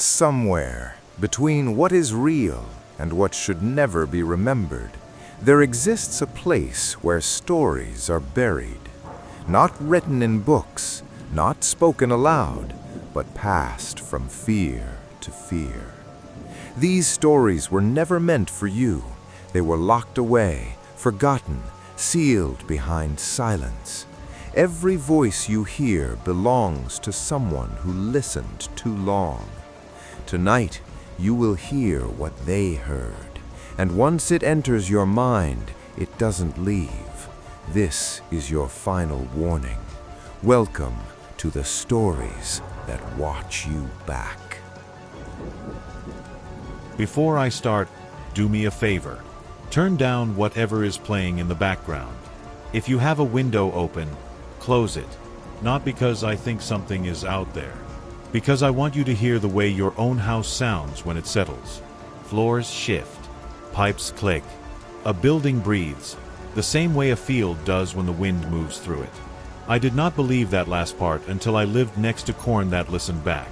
Somewhere between what is real and what should never be remembered, there exists a place where stories are buried, not written in books, not spoken aloud, but passed from fear to fear. These stories were never meant for you. They were locked away, forgotten, sealed behind silence. Every voice you hear belongs to someone who listened too long. Tonight, you will hear what they heard, and once it enters your mind, it doesn't leave. This is your final warning. Welcome to the stories that watch you back. Before I start, do me a favor. Turn down whatever is playing in the background. If you have a window open, close it. Not because I think something is out there. Because I want you to hear the way your own house sounds when it settles. Floors shift. Pipes click. A building breathes, the same way a field does when the wind moves through it. I did not believe that last part until I lived next to corn that listened back.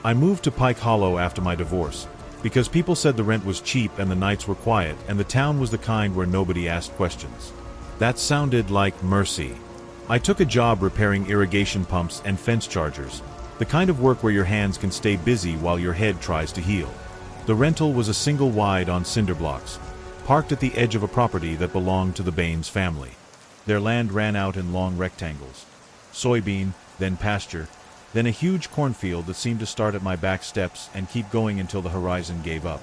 I moved to Pike Hollow after my divorce, because people said the rent was cheap and the nights were quiet and the town was the kind where nobody asked questions. That sounded like mercy. I took a job repairing irrigation pumps and fence chargers, the kind of work where your hands can stay busy while your head tries to heal. The rental was a single wide on cinder blocks, parked at the edge of a property that belonged to the Baines family. Their land ran out in long rectangles. Soybean, then pasture, then a huge cornfield that seemed to start at my back steps and keep going until the horizon gave up.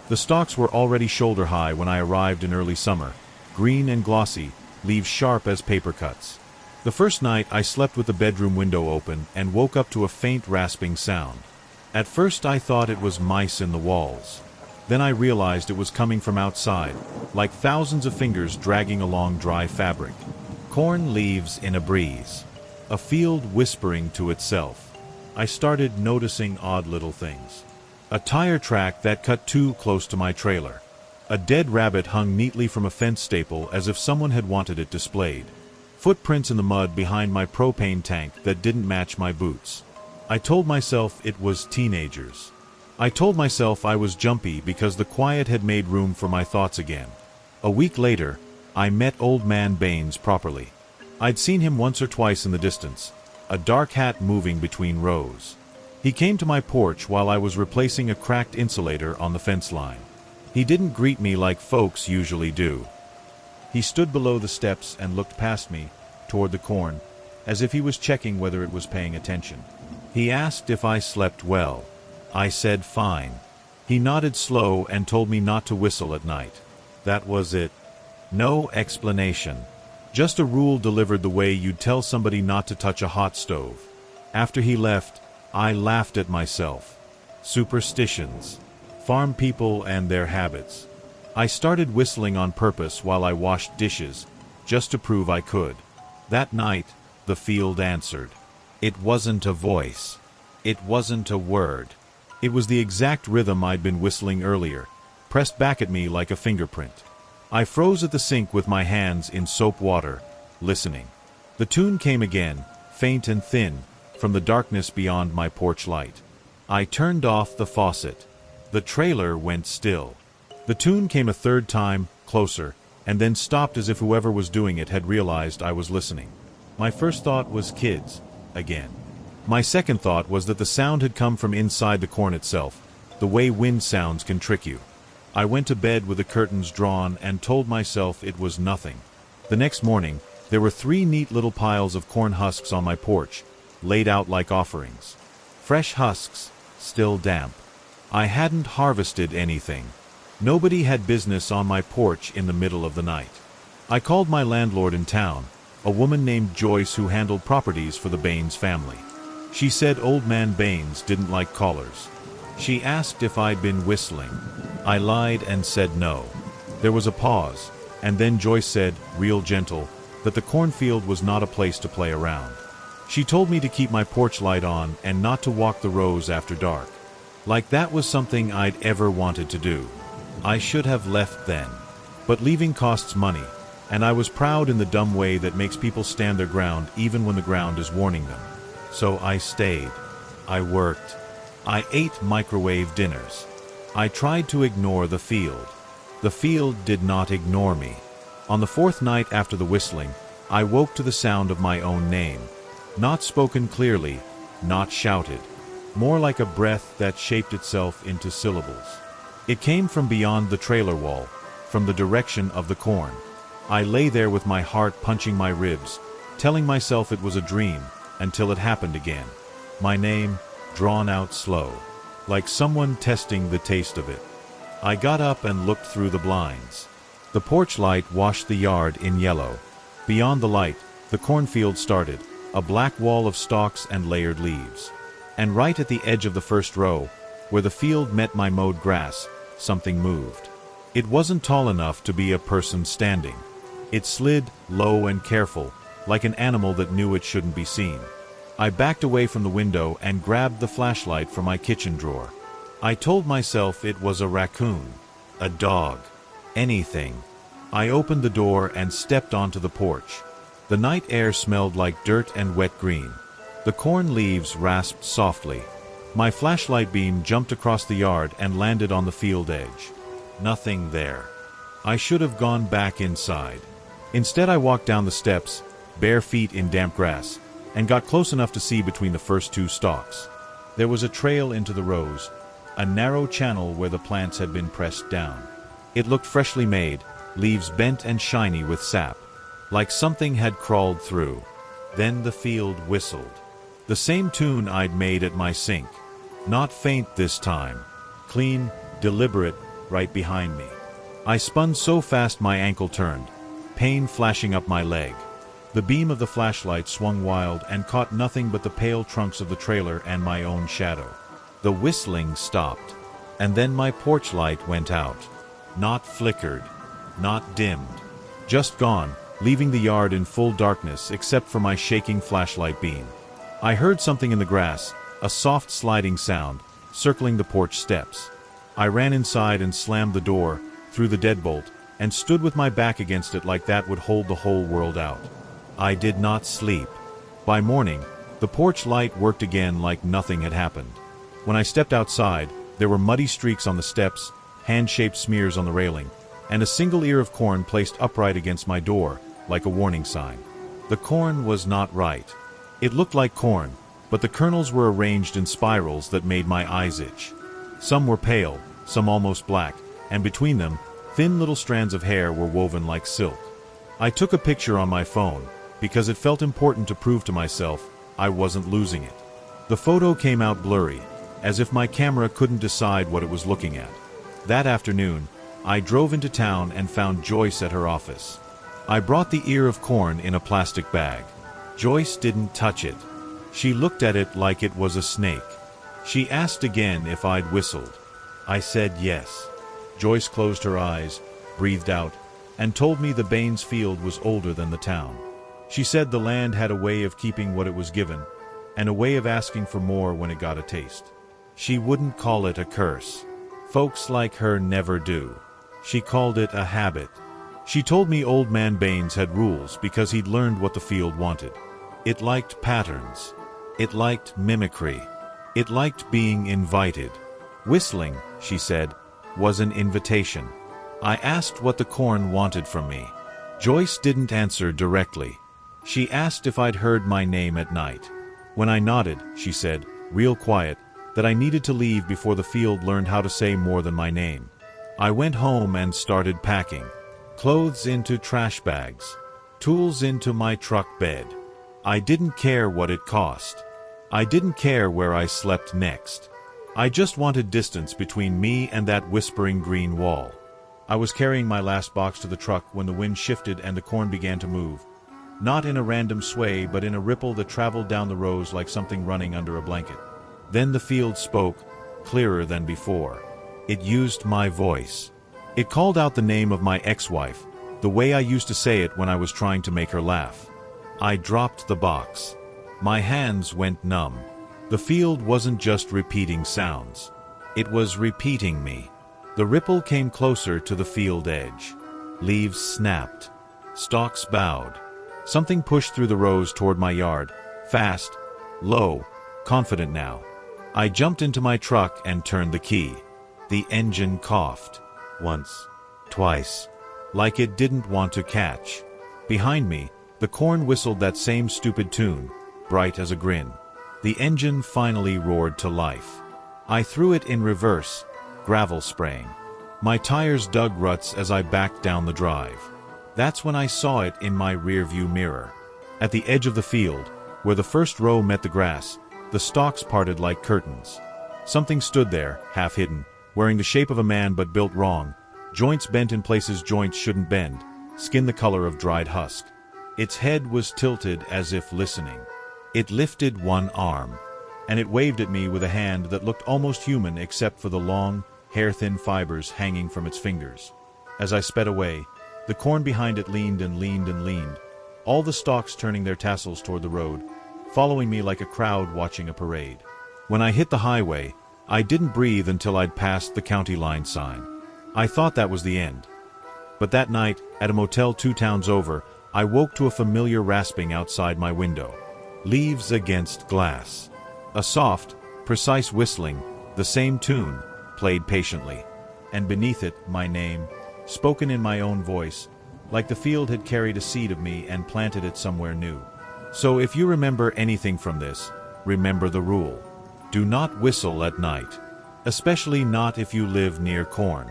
The stalks were already shoulder high when I arrived in early summer, green and glossy, leaves sharp as paper cuts. The first night I slept with the bedroom window open and woke up to a faint rasping sound. At first I thought it was mice in the walls. Then I realized it was coming from outside, like thousands of fingers dragging along dry fabric. Corn leaves in a breeze. A field whispering to itself. I started noticing odd little things. A tire track that cut too close to my trailer. A dead rabbit hung neatly from a fence staple as if someone had wanted it displayed. Footprints in the mud behind my propane tank that didn't match my boots. I told myself it was teenagers. I told myself I was jumpy because the quiet had made room for my thoughts again. A week later, I met Old Man Baines properly. I'd seen him once or twice in the distance, a dark hat moving between rows. He came to my porch while I was replacing a cracked insulator on the fence line. He didn't greet me like folks usually do. He stood below the steps and looked past me, toward the corn, as if he was checking whether it was paying attention. He asked if I slept well. I said fine. He nodded slow and told me not to whistle at night. That was it. No explanation. Just a rule delivered the way you'd tell somebody not to touch a hot stove. After he left, I laughed at myself. Superstitions. Farm people and their habits. I started whistling on purpose while I washed dishes, just to prove I could. That night, the field answered. It wasn't a voice. It wasn't a word. It was the exact rhythm I'd been whistling earlier, pressed back at me like a fingerprint. I froze at the sink with my hands in soap water, listening. The tune came again, faint and thin, from the darkness beyond my porch light. I turned off the faucet. The trailer went still. The tune came a third time, closer, and then stopped as if whoever was doing it had realized I was listening. My first thought was kids, again. My second thought was that the sound had come from inside the corn itself, the way wind sounds can trick you. I went to bed with the curtains drawn and told myself it was nothing. The next morning, there were 3 neat little piles of corn husks on my porch, laid out like offerings. Fresh husks, still damp. I hadn't harvested anything. Nobody had business on my porch in the middle of the night. I called my landlord in town, a woman named Joyce who handled properties for the Baines family. She said Old Man Baines didn't like callers. She asked if I'd been whistling. I lied and said no. There was a pause, and then Joyce said, real gentle, that the cornfield was not a place to play around. She told me to keep my porch light on and not to walk the rows after dark. Like that was something I'd ever wanted to do. I should have left then. But leaving costs money, and I was proud in the dumb way that makes people stand their ground even when the ground is warning them. So I stayed. I worked. I ate microwave dinners. I tried to ignore the field. The field did not ignore me. On the fourth night after the whistling, I woke to the sound of my own name. Not spoken clearly, not shouted. More like a breath that shaped itself into syllables. It came from beyond the trailer wall, from the direction of the corn. I lay there with my heart punching my ribs, telling myself it was a dream, until it happened again. My name, drawn out slow, like someone testing the taste of it. I got up and looked through the blinds. The porch light washed the yard in yellow. Beyond the light, the cornfield started, a black wall of stalks and layered leaves. And right at the edge of the first row, where the field met my mowed grass, something moved. It wasn't tall enough to be a person standing. It slid, low and careful, like an animal that knew it shouldn't be seen. I backed away from the window and grabbed the flashlight from my kitchen drawer. I told myself it was a raccoon, a dog, anything. I opened the door and stepped onto the porch. The night air smelled like dirt and wet green. The corn leaves rasped softly. My flashlight beam jumped across the yard and landed on the field edge. Nothing there. I should have gone back inside. Instead, I walked down the steps, bare feet in damp grass, and got close enough to see between the first two stalks. There was a trail into the rows, a narrow channel where the plants had been pressed down. It looked freshly made, leaves bent and shiny with sap, like something had crawled through. Then the field whistled. The same tune I'd made at my sink. Not faint this time. Clean, deliberate, right behind me. I spun so fast my ankle turned, pain flashing up my leg. The beam of the flashlight swung wild and caught nothing but the pale trunks of the trailer and my own shadow. The whistling stopped, and then my porch light went out. Not flickered, not dimmed. Just gone, leaving the yard in full darkness except for my shaking flashlight beam. I heard something in the grass, a soft sliding sound, circling the porch steps. I ran inside and slammed the door, through the deadbolt, and stood with my back against it like that would hold the whole world out. I did not sleep. By morning, the porch light worked again like nothing had happened. When I stepped outside, there were muddy streaks on the steps, hand-shaped smears on the railing, and a single ear of corn placed upright against my door, like a warning sign. The corn was not right. It looked like corn, but the kernels were arranged in spirals that made my eyes itch. Some were pale, some almost black, and between them, thin little strands of hair were woven like silk. I took a picture on my phone, because it felt important to prove to myself I wasn't losing it. The photo came out blurry, as if my camera couldn't decide what it was looking at. That afternoon, I drove into town and found Joyce at her office. I brought the ear of corn in a plastic bag. Joyce didn't touch it. She looked at it like it was a snake. She asked again if I'd whistled. I said yes. Joyce closed her eyes, breathed out, and told me the Baines field was older than the town. She said the land had a way of keeping what it was given, and a way of asking for more when it got a taste. She wouldn't call it a curse. Folks like her never do. She called it a habit. She told me Old Man Baines had rules because he'd learned what the field wanted. It liked patterns. It liked mimicry. It liked being invited. Whistling, she said, was an invitation. I asked what the corn wanted from me. Joyce didn't answer directly. She asked if I'd heard my name at night. When I nodded, she said, real quiet, that I needed to leave before the field learned how to say more than my name. I went home and started packing. Clothes into trash bags. Tools into my truck bed. I didn't care what it cost. I didn't care where I slept next. I just wanted distance between me and that whispering green wall. I was carrying my last box to the truck when the wind shifted and the corn began to move. Not in a random sway, but in a ripple that traveled down the rows like something running under a blanket. Then the field spoke, clearer than before. It used my voice. It called out the name of my ex-wife, the way I used to say it when I was trying to make her laugh. I dropped the box. My hands went numb. The field wasn't just repeating sounds. It was repeating me. The ripple came closer to the field edge. Leaves snapped. Stalks bowed. Something pushed through the rows toward my yard, fast, low, confident now. I jumped into my truck and turned the key. The engine coughed. Once. Twice. Like it didn't want to catch. Behind me, the corn whistled that same stupid tune, bright as a grin. The engine finally roared to life. I threw it in reverse, gravel spraying. My tires dug ruts as I backed down the drive. That's when I saw it in my rearview mirror. At the edge of the field, where the first row met the grass, the stalks parted like curtains. Something stood there, half hidden, wearing the shape of a man but built wrong, joints bent in places joints shouldn't bend, skin the color of dried husk. Its head was tilted as if listening. It lifted one arm, and it waved at me with a hand that looked almost human except for the long, hair-thin fibers hanging from its fingers. As I sped away, the corn behind it leaned and leaned and leaned, all the stalks turning their tassels toward the road, following me like a crowd watching a parade. When I hit the highway, I didn't breathe until I'd passed the county line sign. I thought that was the end. But that night, at a motel 2 towns over, I woke to a familiar rasping outside my window. Leaves against glass. A soft, precise whistling, the same tune, played patiently. And beneath it, my name, spoken in my own voice, like the field had carried a seed of me and planted it somewhere new. So if you remember anything from this, remember the rule. Do not whistle at night, especially not if you live near corn.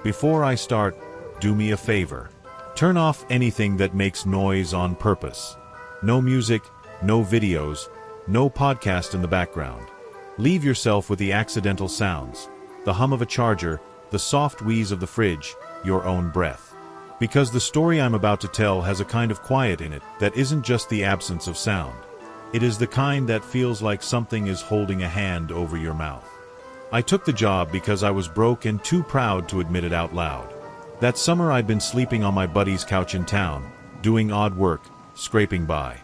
Before I start, do me a favor. Turn off anything that makes noise on purpose. No music, no videos, no podcast in the background. Leave yourself with the accidental sounds, the hum of a charger, the soft wheeze of the fridge, your own breath. Because the story I'm about to tell has a kind of quiet in it that isn't just the absence of sound. It is the kind that feels like something is holding a hand over your mouth. I took the job because I was broke and too proud to admit it out loud. That summer I'd been sleeping on my buddy's couch in town, doing odd work, scraping by.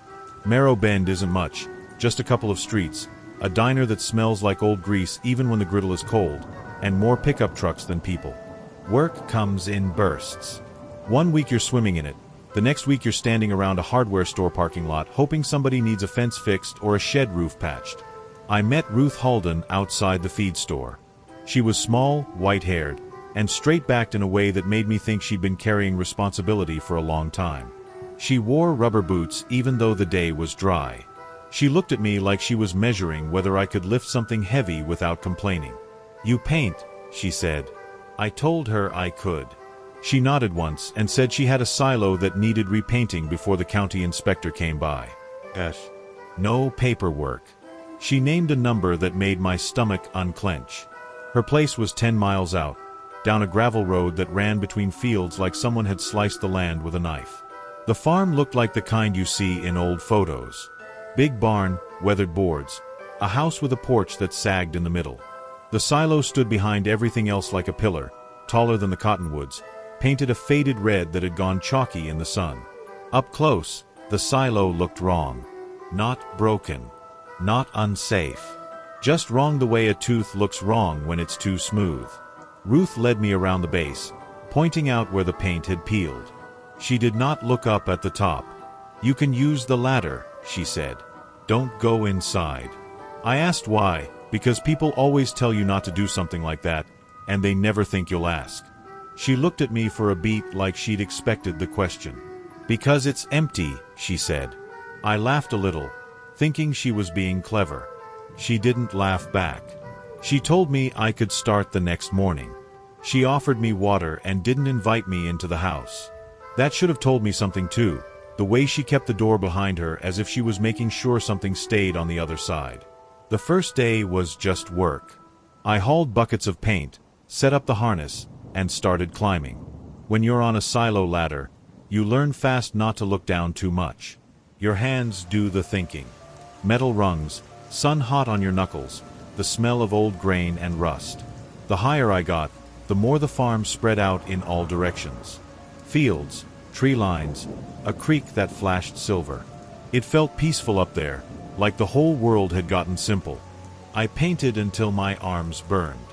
Marrow Bend isn't much, just a couple of streets, a diner that smells like old grease even when the griddle is cold, and more pickup trucks than people. Work comes in bursts. One week you're swimming in it, the next week you're standing around a hardware store parking lot hoping somebody needs a fence fixed or a shed roof patched. I met Ruth Halden outside the feed store. She was small, white-haired, and straight-backed in a way that made me think she'd been carrying responsibility for a long time. She wore rubber boots even though the day was dry. She looked at me like she was measuring whether I could lift something heavy without complaining. "You paint," she said. I told her I could. She nodded once and said she had a silo that needed repainting before the county inspector came by. No paperwork. She named a number that made my stomach unclench. Her place was 10 miles out, down a gravel road that ran between fields like someone had sliced the land with a knife. The farm looked like the kind you see in old photos. Big barn, weathered boards, a house with a porch that sagged in the middle. The silo stood behind everything else like a pillar, taller than the cottonwoods, painted a faded red that had gone chalky in the sun. Up close, the silo looked wrong. Not broken. Not unsafe. Just wrong the way a tooth looks wrong when it's too smooth. Ruth led me around the base, pointing out where the paint had peeled. She did not look up at the top. "You can use the ladder," she said. "Don't go inside." I asked why, because people always tell you not to do something like that, and they never think you'll ask. She looked at me for a beat like she'd expected the question. "Because it's empty," she said. I laughed a little, thinking she was being clever. She didn't laugh back. She told me I could start the next morning. She offered me water and didn't invite me into the house. That should have told me something too, the way she kept the door behind her as if she was making sure something stayed on the other side. The first day was just work. I hauled buckets of paint, set up the harness, and started climbing. When you're on a silo ladder, you learn fast not to look down too much. Your hands do the thinking. Metal rungs, sun hot on your knuckles, the smell of old grain and rust. The higher I got, the more the farm spread out in all directions. Fields, tree lines, a creek that flashed silver. It felt peaceful up there, like the whole world had gotten simple. I painted until my arms burned.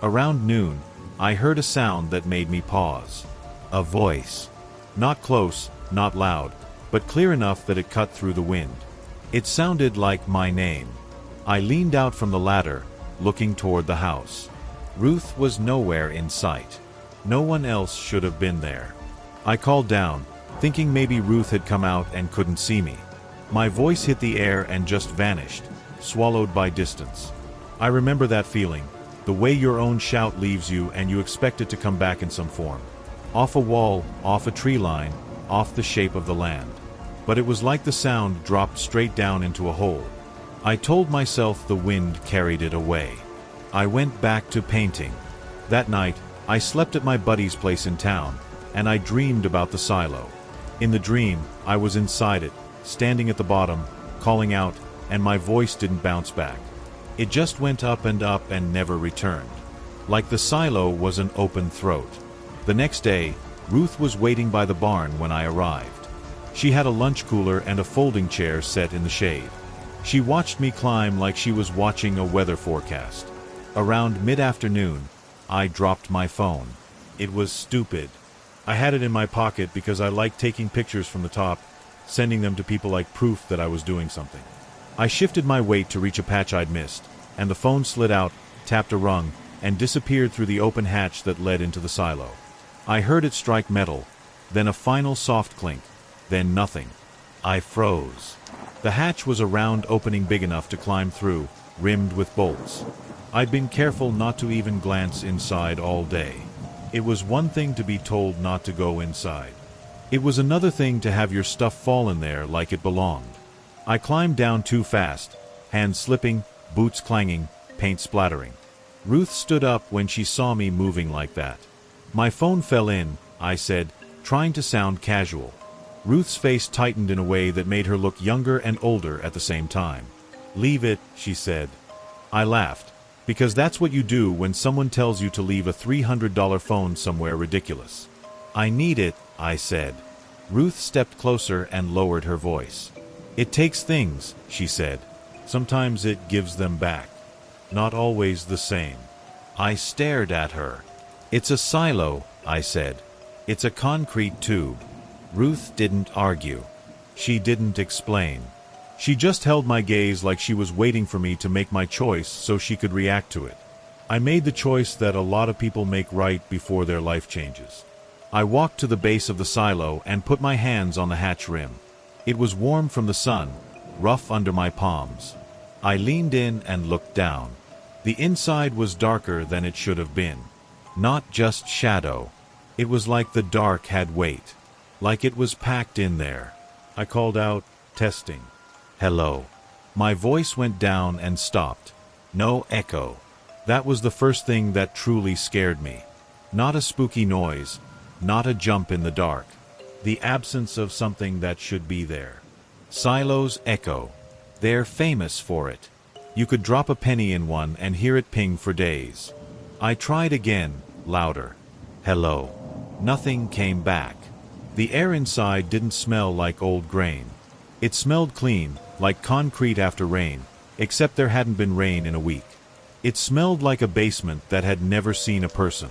Around noon, I heard a sound that made me pause. A voice. Not close, not loud, but clear enough that it cut through the wind. It sounded like my name. I leaned out from the ladder, looking toward the house. Ruth was nowhere in sight. No one else should have been there. I called down, thinking maybe Ruth had come out and couldn't see me. My voice hit the air and just vanished, swallowed by distance. I remember that feeling, the way your own shout leaves you and you expect it to come back in some form. Off a wall, off a tree line, off the shape of the land. But it was like the sound dropped straight down into a hole. I told myself the wind carried it away. I went back to painting. That night, I slept at my buddy's place in town, and I dreamed about the silo. In the dream, I was inside it, standing at the bottom, calling out, and my voice didn't bounce back. It just went up and never returned. Like the silo was an open throat. The next day, Ruth was waiting by the barn when I arrived. She had a lunch cooler and a folding chair set in the shade. She watched me climb like she was watching a weather forecast. Around mid-afternoon, I dropped my phone. It was stupid. I had it in my pocket because I liked taking pictures from the top, sending them to people like proof that I was doing something. I shifted my weight to reach a patch I'd missed, and the phone slid out, tapped a rung, and disappeared through the open hatch that led into the silo. I heard it strike metal, then a final soft clink, then nothing. I froze. The hatch was a round opening big enough to climb through, rimmed with bolts. I'd been careful not to even glance inside all day. It was one thing to be told not to go inside. It was another thing to have your stuff fall in there like it belonged. I climbed down too fast, hands slipping, boots clanging, paint splattering. Ruth stood up when she saw me moving like that. My phone fell in, I said, trying to sound casual. Ruth's face tightened in a way that made her look younger and older at the same time. "Leave it," she said. I laughed, because that's what you do when someone tells you to leave a $300 phone somewhere ridiculous. "I need it," I said. Ruth stepped closer and lowered her voice. "It takes things," she said. "Sometimes it gives them back. Not always the same." I stared at her. "It's a silo," I said. "It's a concrete tube." Ruth didn't argue. She didn't explain. She just held my gaze like she was waiting for me to make my choice so she could react to it. I made the choice that a lot of people make right before their life changes. I walked to the base of the silo and put my hands on the hatch rim. It was warm from the sun, rough under my palms. I leaned in and looked down. The inside was darker than it should have been. Not just shadow. It was like the dark had weight. Like it was packed in there. I called out, testing. "Hello." My voice went down and stopped. No echo. That was the first thing that truly scared me. Not a spooky noise. Not a jump in the dark. The absence of something that should be there. Silos echo. They're famous for it. You could drop a penny in one and hear it ping for days. I tried again, louder. "Hello." Nothing came back. The air inside didn't smell like old grain. It smelled clean, like concrete after rain, except there hadn't been rain in a week. It smelled like a basement that had never seen a person.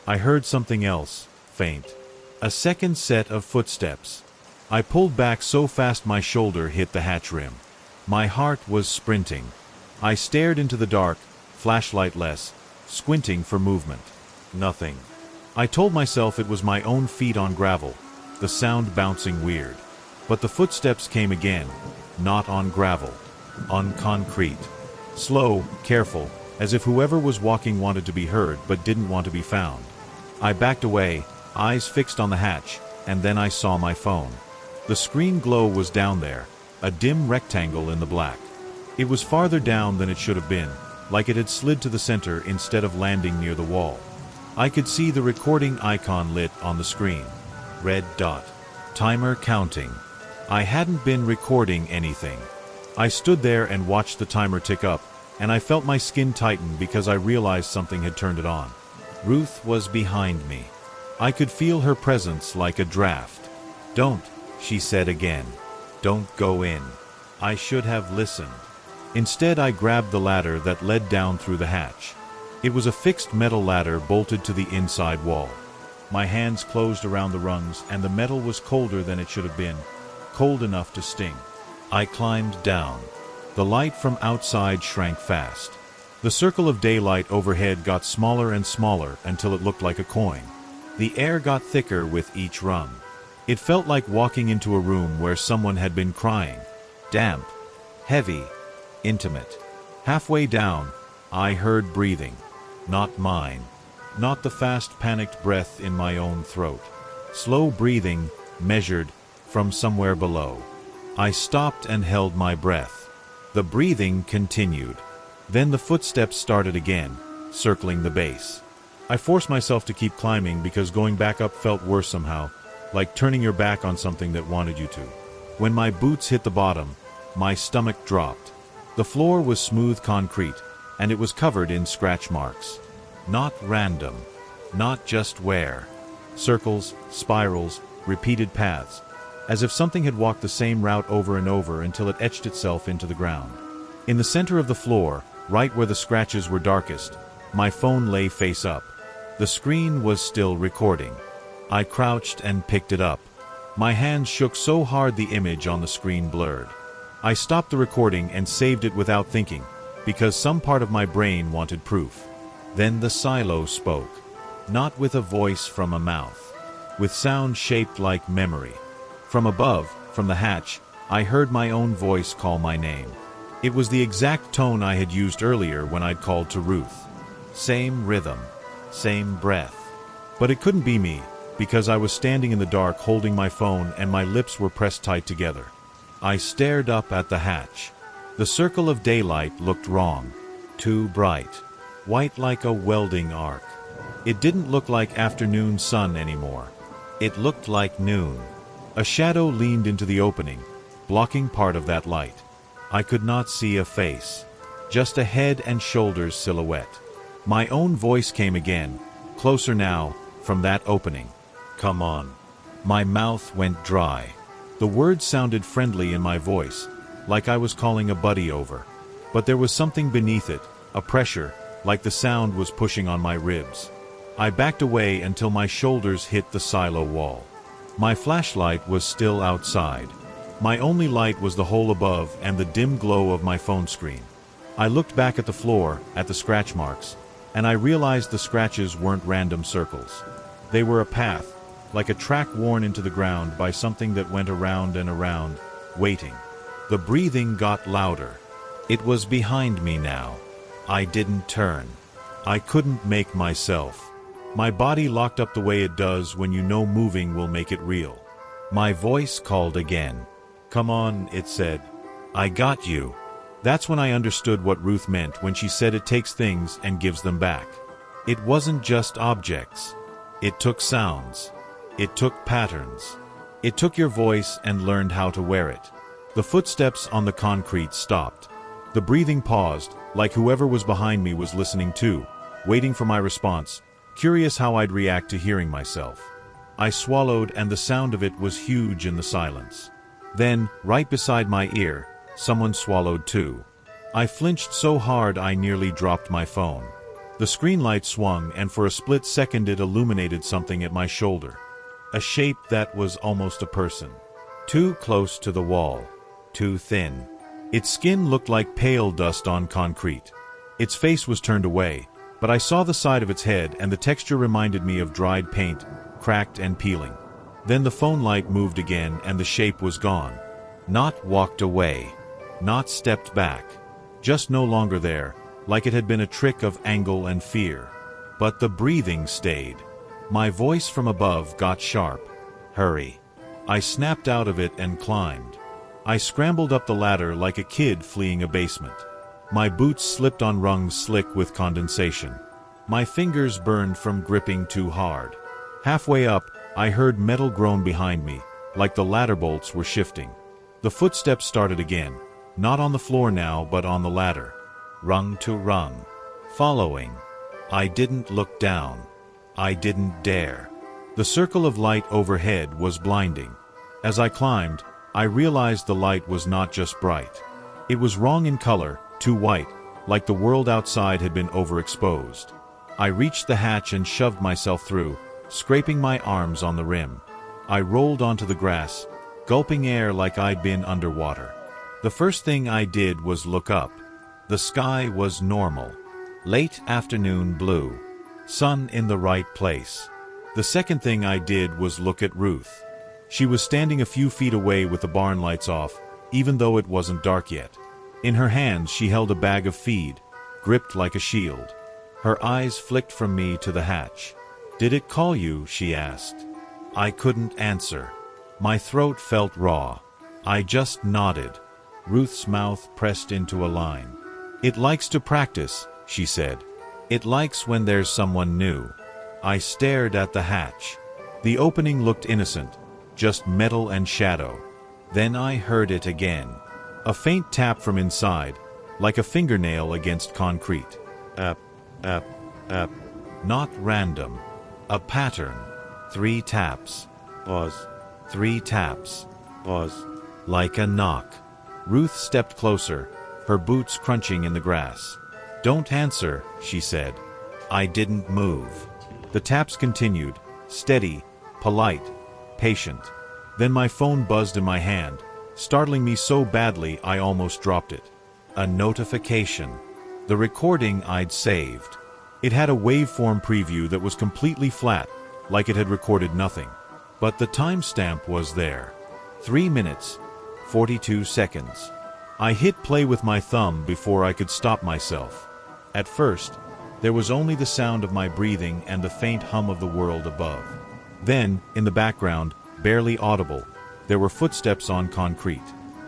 I heard something else, faint. A second set of footsteps. I pulled back so fast my shoulder hit the hatch rim. My heart was sprinting. I stared into the dark, flashlight-less, squinting for movement. Nothing. I told myself it was my own feet on gravel, the sound bouncing weird. But the footsteps came again, not on gravel, on concrete. Slow, careful, as if whoever was walking wanted to be heard but didn't want to be found. I backed away, eyes fixed on the hatch, and then I saw my phone. The screen glow was down there, a dim rectangle in the black. It was farther down than it should have been, like it had slid to the center instead of landing near the wall. I could see the recording icon lit on the screen. Red dot. Timer counting. I hadn't been recording anything. I stood there and watched the timer tick up, and I felt my skin tighten because I realized something had turned it on. Ruth was behind me. I could feel her presence like a draft. "Don't," she said again. "Don't go in." I should have listened. Instead, I grabbed the ladder that led down through the hatch. It was a fixed metal ladder bolted to the inside wall. My hands closed around the rungs, and the metal was colder than it should have been, cold enough to sting. I climbed down. The light from outside shrank fast. The circle of daylight overhead got smaller and smaller until it looked like a coin. The air got thicker with each rung. It felt like walking into a room where someone had been crying. Damp, heavy, intimate. Halfway down, I heard breathing. Not mine. Not the fast, panicked breath in my own throat. Slow breathing, measured, from somewhere below. I stopped and held my breath. The breathing continued. Then the footsteps started again, circling the base. I forced myself to keep climbing because going back up felt worse somehow, like turning your back on something that wanted you to. When my boots hit the bottom, my stomach dropped. The floor was smooth concrete, and it was covered in scratch marks. Not random. Not just wear. Circles, spirals, repeated paths, as if something had walked the same route over and over until it etched itself into the ground. In the center of the floor, right where the scratches were darkest, my phone lay face up. The screen was still recording. I crouched and picked it up. My hands shook so hard the image on the screen blurred. I stopped the recording and saved it without thinking, because some part of my brain wanted proof. Then the silo spoke, not with a voice from a mouth, with sound shaped like memory. From above, from the hatch, I heard my own voice call my name. It was the exact tone I had used earlier when I'd called to Ruth. Same rhythm, same breath. But it couldn't be me, because I was standing in the dark holding my phone and my lips were pressed tight together. I stared up at the hatch. The circle of daylight looked wrong. Too bright. White like a welding arc. It didn't look like afternoon sun anymore. It looked like noon. A shadow leaned into the opening, blocking part of that light. I could not see a face, just a head and shoulders silhouette. My own voice came again, closer now, from that opening. Come on. My mouth went dry. The words sounded friendly in my voice, like I was calling a buddy over. But there was something beneath it, a pressure, like the sound was pushing on my ribs. I backed away until my shoulders hit the silo wall. My flashlight was still outside. My only light was the hole above and the dim glow of my phone screen. I looked back at the floor, at the scratch marks, and I realized the scratches weren't random circles. They were a path, like a track worn into the ground by something that went around and around, waiting. The breathing got louder. It was behind me now. I didn't turn. I couldn't make myself. My body locked up the way it does when you know moving will make it real. My voice called again. Come on, it said. I got you. That's when I understood what Ruth meant when she said it takes things and gives them back. It wasn't just objects. It took sounds. It took patterns. It took your voice and learned how to wear it. The footsteps on the concrete stopped. The breathing paused, like whoever was behind me was listening too, waiting for my response, curious how I'd react to hearing myself. I swallowed and the sound of it was huge in the silence. Then, right beside my ear, someone swallowed too. I flinched so hard I nearly dropped my phone. The screen light swung and for a split second it illuminated something at my shoulder. A shape that was almost a person. Too close to the wall. Too thin. Its skin looked like pale dust on concrete. Its face was turned away, but I saw the side of its head and the texture reminded me of dried paint, cracked and peeling. Then the phone light moved again and the shape was gone. Not walked away. Not stepped back. Just no longer there, like it had been a trick of angle and fear. But the breathing stayed. My voice from above got sharp. Hurry. I snapped out of it and climbed. I scrambled up the ladder like a kid fleeing a basement. My boots slipped on rungs slick with condensation. My fingers burned from gripping too hard. Halfway up, I heard metal groan behind me, like the ladder bolts were shifting. The footsteps started again, not on the floor now but on the ladder. Rung to rung. Following. I didn't look down. I didn't dare. The circle of light overhead was blinding. As I climbed, I realized the light was not just bright. It was wrong in color, too white, like the world outside had been overexposed. I reached the hatch and shoved myself through, scraping my arms on the rim. I rolled onto the grass, gulping air like I'd been underwater. The first thing I did was look up. The sky was normal. Late afternoon blue. Sun in the right place. The second thing I did was look at Ruth. She was standing a few feet away with the barn lights off, even though it wasn't dark yet. In her hands she held a bag of feed, gripped like a shield. Her eyes flicked from me to the hatch. "Did it call you?" she asked. I couldn't answer. My throat felt raw. I just nodded. Ruth's mouth pressed into a line. "It likes to practice," she said. "It likes when there's someone new." I stared at the hatch. The opening looked innocent, just metal and shadow. Then I heard it again. A faint tap from inside, like a fingernail against concrete. Up, up, up. Not random. A pattern. 3 taps. Pause. 3 taps. Pause. Like a knock. Ruth stepped closer, her boots crunching in the grass. "Don't answer," she said. I didn't move. The taps continued, steady, polite, patient. Then my phone buzzed in my hand, startling me so badly I almost dropped it. A notification. The recording I'd saved. It had a waveform preview that was completely flat, like it had recorded nothing. But the timestamp was there. 3 minutes, 42 seconds. I hit play with my thumb before I could stop myself. At first, there was only the sound of my breathing and the faint hum of the world above. Then, in the background, barely audible, there were footsteps on concrete.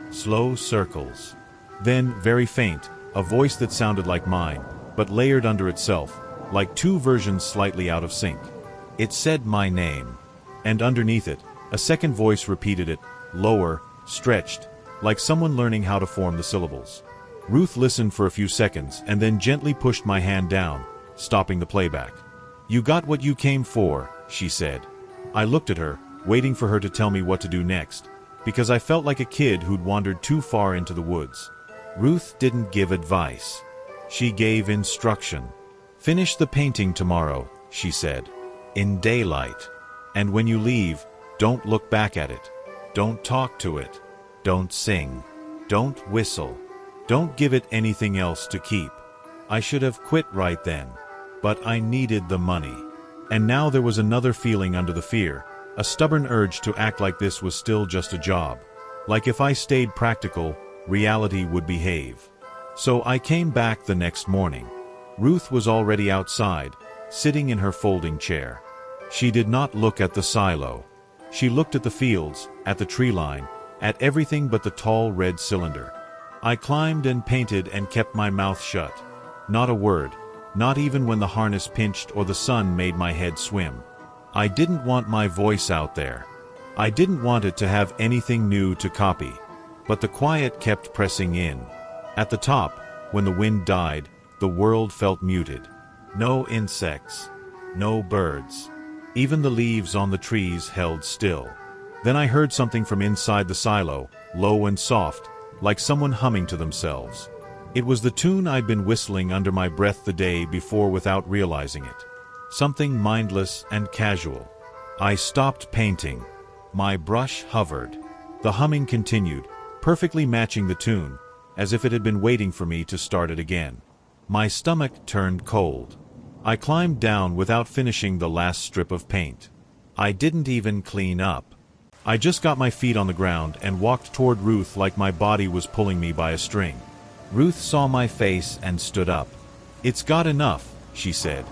Slow circles. Then, very faint, a voice that sounded like mine, but layered under itself, like 2 versions slightly out of sync. It said my name. And underneath it, a second voice repeated it, lower, stretched, like someone learning how to form the syllables. Ruth listened for a few seconds and then gently pushed my hand down, stopping the playback. "You got what you came for," she said. I looked at her, waiting for her to tell me what to do next, because I felt like a kid who'd wandered too far into the woods. Ruth didn't give advice. She gave instruction. "Finish the painting tomorrow," she said. "In daylight. And when you leave, don't look back at it. Don't talk to it. Don't sing. Don't whistle. Don't give it anything else to keep." I should have quit right then. But I needed the money. And now there was another feeling under the fear, a stubborn urge to act like this was still just a job. Like if I stayed practical, reality would behave. So I came back the next morning. Ruth was already outside, sitting in her folding chair. She did not look at the silo. She looked at the fields, at the tree line, at everything but the tall red cylinder. I climbed and painted and kept my mouth shut. Not a word, not even when the harness pinched or the sun made my head swim. I didn't want my voice out there. I didn't want it to have anything new to copy. But the quiet kept pressing in. At the top, when the wind died, the world felt muted. No insects. No birds. Even the leaves on the trees held still. Then I heard something from inside the silo, low and soft, like someone humming to themselves. It was the tune I'd been whistling under my breath the day before without realizing it. Something mindless and casual. I stopped painting. My brush hovered. The humming continued, perfectly matching the tune, as if it had been waiting for me to start it again. My stomach turned cold. I climbed down without finishing the last strip of paint. I didn't even clean up. I just got my feet on the ground and walked toward Ruth like my body was pulling me by a string. Ruth saw my face and stood up. "It's got enough," she said.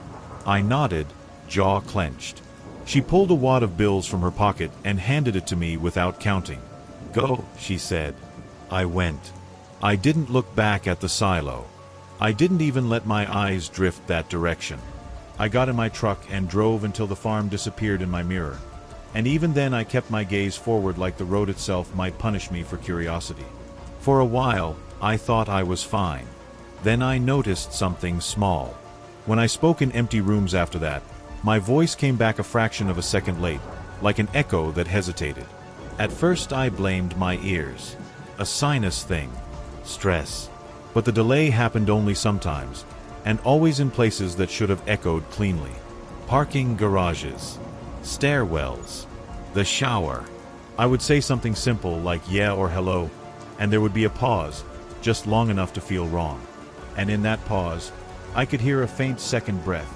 I nodded, jaw clenched. She pulled a wad of bills from her pocket and handed it to me without counting. "Go," she said. I went. I didn't look back at the silo. I didn't even let my eyes drift that direction. I got in my truck and drove until the farm disappeared in my mirror. And even then I kept my gaze forward like the road itself might punish me for curiosity. For a while, I thought I was fine. Then I noticed something small. When I spoke in empty rooms after that, my voice came back a fraction of a second late, like an echo that hesitated. At first I blamed my ears. A sinus thing. Stress. But the delay happened only sometimes, and always in places that should have echoed cleanly. Parking garages. Stairwells. The shower. I would say something simple like yeah or hello, and there would be a pause, just long enough to feel wrong. And in that pause, I could hear a faint second breath,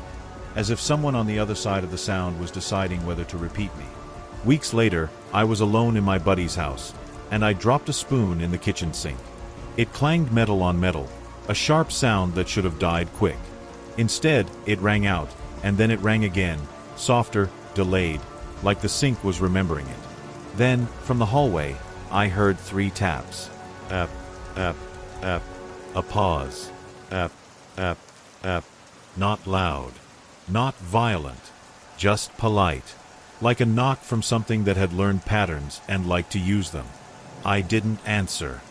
as if someone on the other side of the sound was deciding whether to repeat me. Weeks later, I was alone in my buddy's house, and I dropped a spoon in the kitchen sink. It clanged metal on metal, a sharp sound that should have died quick. Instead, it rang out, and then it rang again, softer, delayed, like the sink was remembering it. Then, from the hallway, I heard 3 taps. Ap, ap, ap. A pause. Ap, ap, ap. Not loud. Not violent. Just polite. Like a knock from something that had learned patterns and liked to use them. I didn't answer.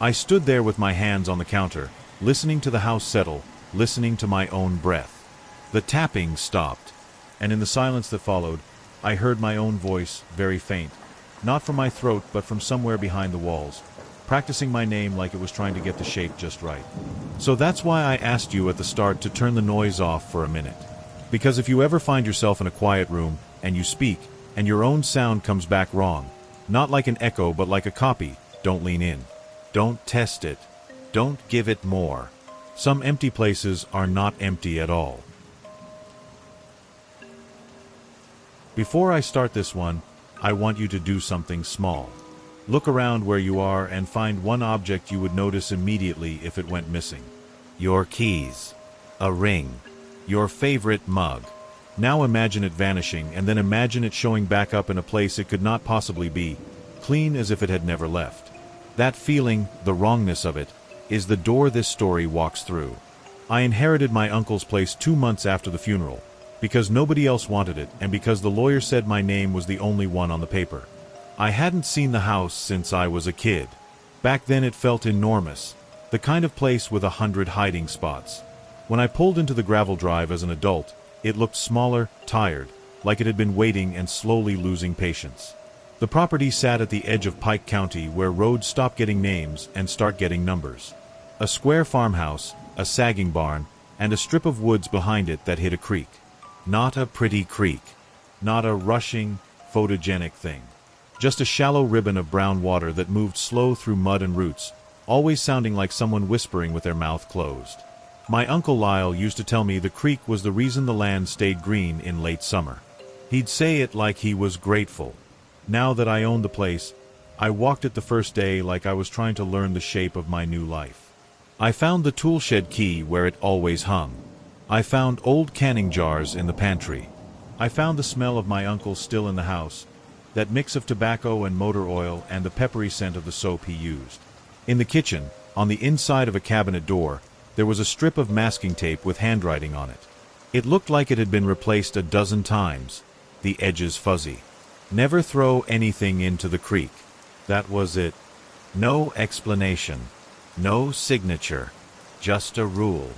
I stood there with my hands on the counter, listening to the house settle, listening to my own breath. The tapping stopped, and in the silence that followed, I heard my own voice, very faint, not from my throat but from somewhere behind the walls, practicing my name like it was trying to get the shape just right. So that's why I asked you at the start to turn the noise off for a minute. Because if you ever find yourself in a quiet room, and you speak, and your own sound comes back wrong, not like an echo but like a copy, don't lean in. Don't test it. Don't give it more. Some empty places are not empty at all. Before I start this one, I want you to do something small. Look around where you are and find one object you would notice immediately if it went missing. Your keys. A ring. Your favorite mug. Now imagine it vanishing, and then imagine it showing back up in a place it could not possibly be, clean as if it had never left. That feeling, the wrongness of it, is the door this story walks through. I inherited my uncle's place 2 months after the funeral, because nobody else wanted it, and because the lawyer said my name was the only one on the paper. I hadn't seen the house since I was a kid. Back then it felt enormous, the kind of place with 100 hiding spots. When I pulled into the gravel drive as an adult, it looked smaller, tired, like it had been waiting and slowly losing patience. The property sat at the edge of Pike County, where roads stop getting names and start getting numbers. A square farmhouse, a sagging barn, and a strip of woods behind it that hid a creek. Not a pretty creek. Not a rushing, photogenic thing. Just a shallow ribbon of brown water that moved slow through mud and roots, always sounding like someone whispering with their mouth closed. My Uncle Lyle used to tell me the creek was the reason the land stayed green in late summer. He'd say it like he was grateful. Now that I owned the place, I walked it the first day like I was trying to learn the shape of my new life. I found the tool shed key where it always hung. I found old canning jars in the pantry. I found the smell of my uncle still in the house, that mix of tobacco and motor oil and the peppery scent of the soap he used. In the kitchen, on the inside of a cabinet door, there was a strip of masking tape with handwriting on it. It looked like it had been replaced a dozen times, the edges fuzzy. Never throw anything into the creek. That was it. No explanation. No signature. Just a rule.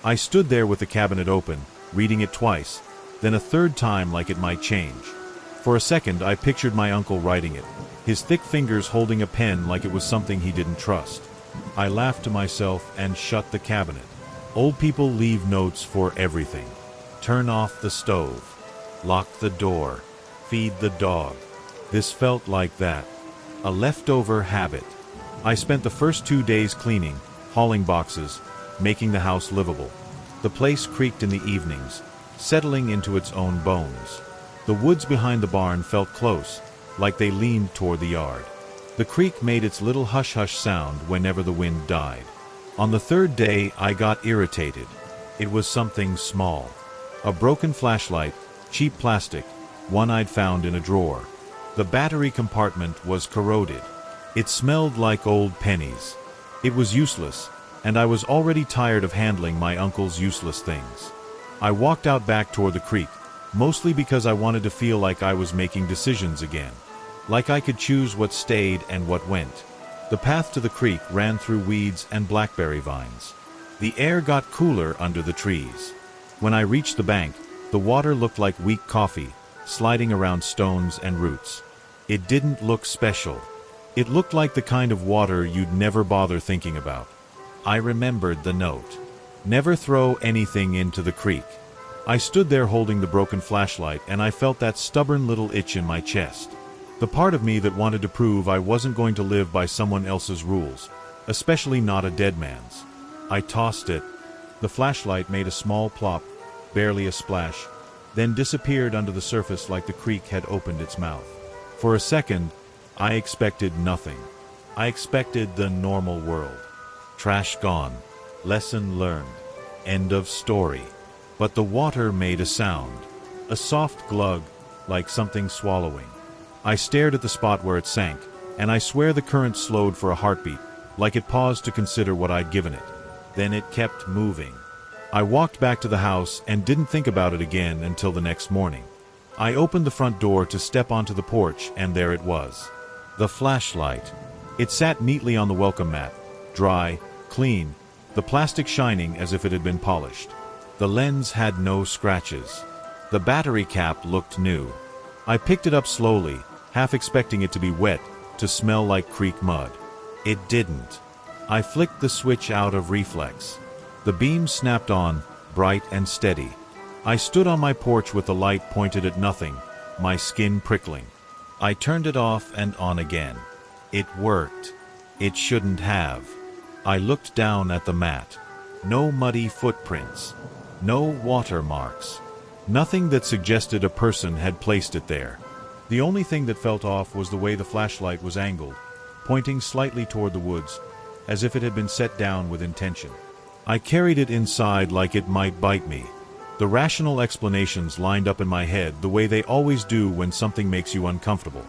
I stood there with the cabinet open, reading it twice, then a third time like it might change. For a second I pictured my uncle writing it, his thick fingers holding a pen like it was something he didn't trust. I laughed to myself and shut the cabinet. Old people leave notes for everything. Turn off the stove. Lock the door. Feed the dog. This felt like that. A leftover habit. I spent the first 2 days cleaning, hauling boxes, making the house livable. The place creaked in the evenings, settling into its own bones. The woods behind the barn felt close, like they leaned toward the yard. The creek made its little hush-hush sound whenever the wind died. On the third day, I got irritated. It was something small. A broken flashlight, cheap plastic, one I'd found in a drawer. The battery compartment was corroded. It smelled like old pennies. It was useless, and I was already tired of handling my uncle's useless things. I walked out back toward the creek, mostly because I wanted to feel like I was making decisions again. Like I could choose what stayed and what went. The path to the creek ran through weeds and blackberry vines. The air got cooler under the trees. When I reached the bank, the water looked like weak coffee, sliding around stones and roots. It didn't look special. It looked like the kind of water you'd never bother thinking about. I remembered the note. Never throw anything into the creek. I stood there holding the broken flashlight, and I felt that stubborn little itch in my chest. The part of me that wanted to prove I wasn't going to live by someone else's rules, especially not a dead man's. I tossed it. The flashlight made a small plop, barely a splash, then disappeared under the surface like the creek had opened its mouth. For a second, I expected nothing. I expected the normal world. Trash gone. Lesson learned. End of story. But the water made a sound. A soft glug, like something swallowing. I stared at the spot where it sank, and I swear the current slowed for a heartbeat, like it paused to consider what I'd given it. Then it kept moving. I walked back to the house and didn't think about it again until the next morning. I opened the front door to step onto the porch, and there it was. The flashlight. It sat neatly on the welcome mat, dry, clean, the plastic shining as if it had been polished. The lens had no scratches. The battery cap looked new. I picked it up slowly, half expecting it to be wet, to smell like creek mud. It didn't. I flicked the switch out of reflex. The beam snapped on, bright and steady. I stood on my porch with the light pointed at nothing, my skin prickling. I turned it off and on again. It worked. It shouldn't have. I looked down at the mat. No muddy footprints. No watermarks. Nothing that suggested a person had placed it there. The only thing that felt off was the way the flashlight was angled, pointing slightly toward the woods, as if it had been set down with intention. I carried it inside like it might bite me. The rational explanations lined up in my head the way they always do when something makes you uncomfortable.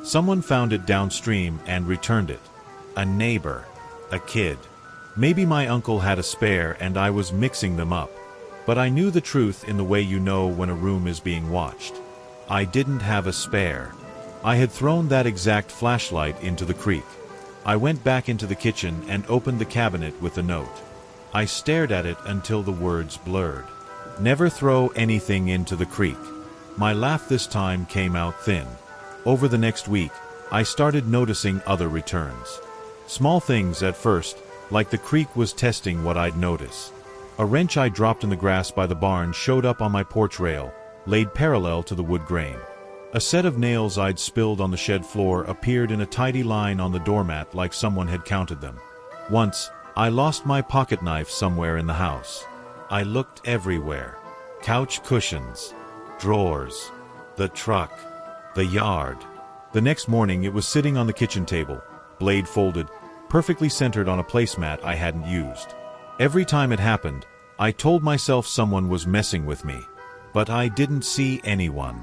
Someone found it downstream and returned it. A neighbor. A kid. Maybe my uncle had a spare and I was mixing them up. But I knew the truth in the way you know when a room is being watched. I didn't have a spare. I had thrown that exact flashlight into the creek. I went back into the kitchen and opened the cabinet with the note. I stared at it until the words blurred. Never throw anything into the creek. My laugh this time came out thin. Over the next week, I started noticing other returns. Small things at first, like the creek was testing what I'd notice. A wrench I dropped in the grass by the barn showed up on my porch rail, laid parallel to the wood grain. A set of nails I'd spilled on the shed floor appeared in a tidy line on the doormat like someone had counted them. Once, I lost my pocket knife somewhere in the house. I looked everywhere. Couch cushions, drawers, the truck, the yard. The next morning it was sitting on the kitchen table, blade folded, perfectly centered on a placemat I hadn't used. Every time it happened, I told myself someone was messing with me. But I didn't see anyone.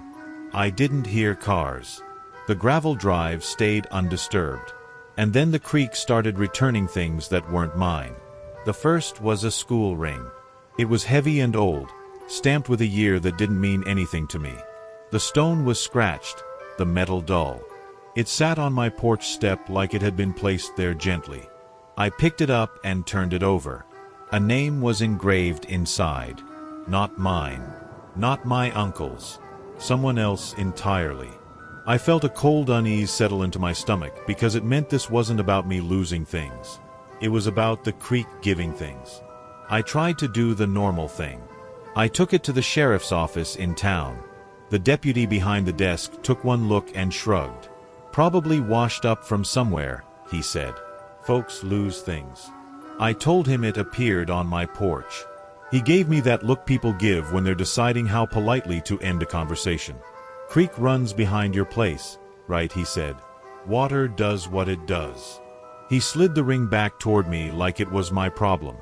I didn't hear cars. The gravel drive stayed undisturbed. And then the creek started returning things that weren't mine. The first was a school ring. It was heavy and old, stamped with a year that didn't mean anything to me. The stone was scratched, the metal dull. It sat on my porch step like it had been placed there gently. I picked it up and turned it over. A name was engraved inside. Not mine. Not my uncle's. Someone else entirely. I felt a cold unease settle into my stomach because it meant this wasn't about me losing things. It was about the creek giving things. I tried to do the normal thing. I took it to the sheriff's office in town. The deputy behind the desk took one look and shrugged. Probably washed up from somewhere, he said. Folks lose things. I told him it appeared on my porch. He gave me that look people give when they're deciding how politely to end a conversation. Creek runs behind your place, right, he said. Water does what it does. He slid the ring back toward me like it was my problem.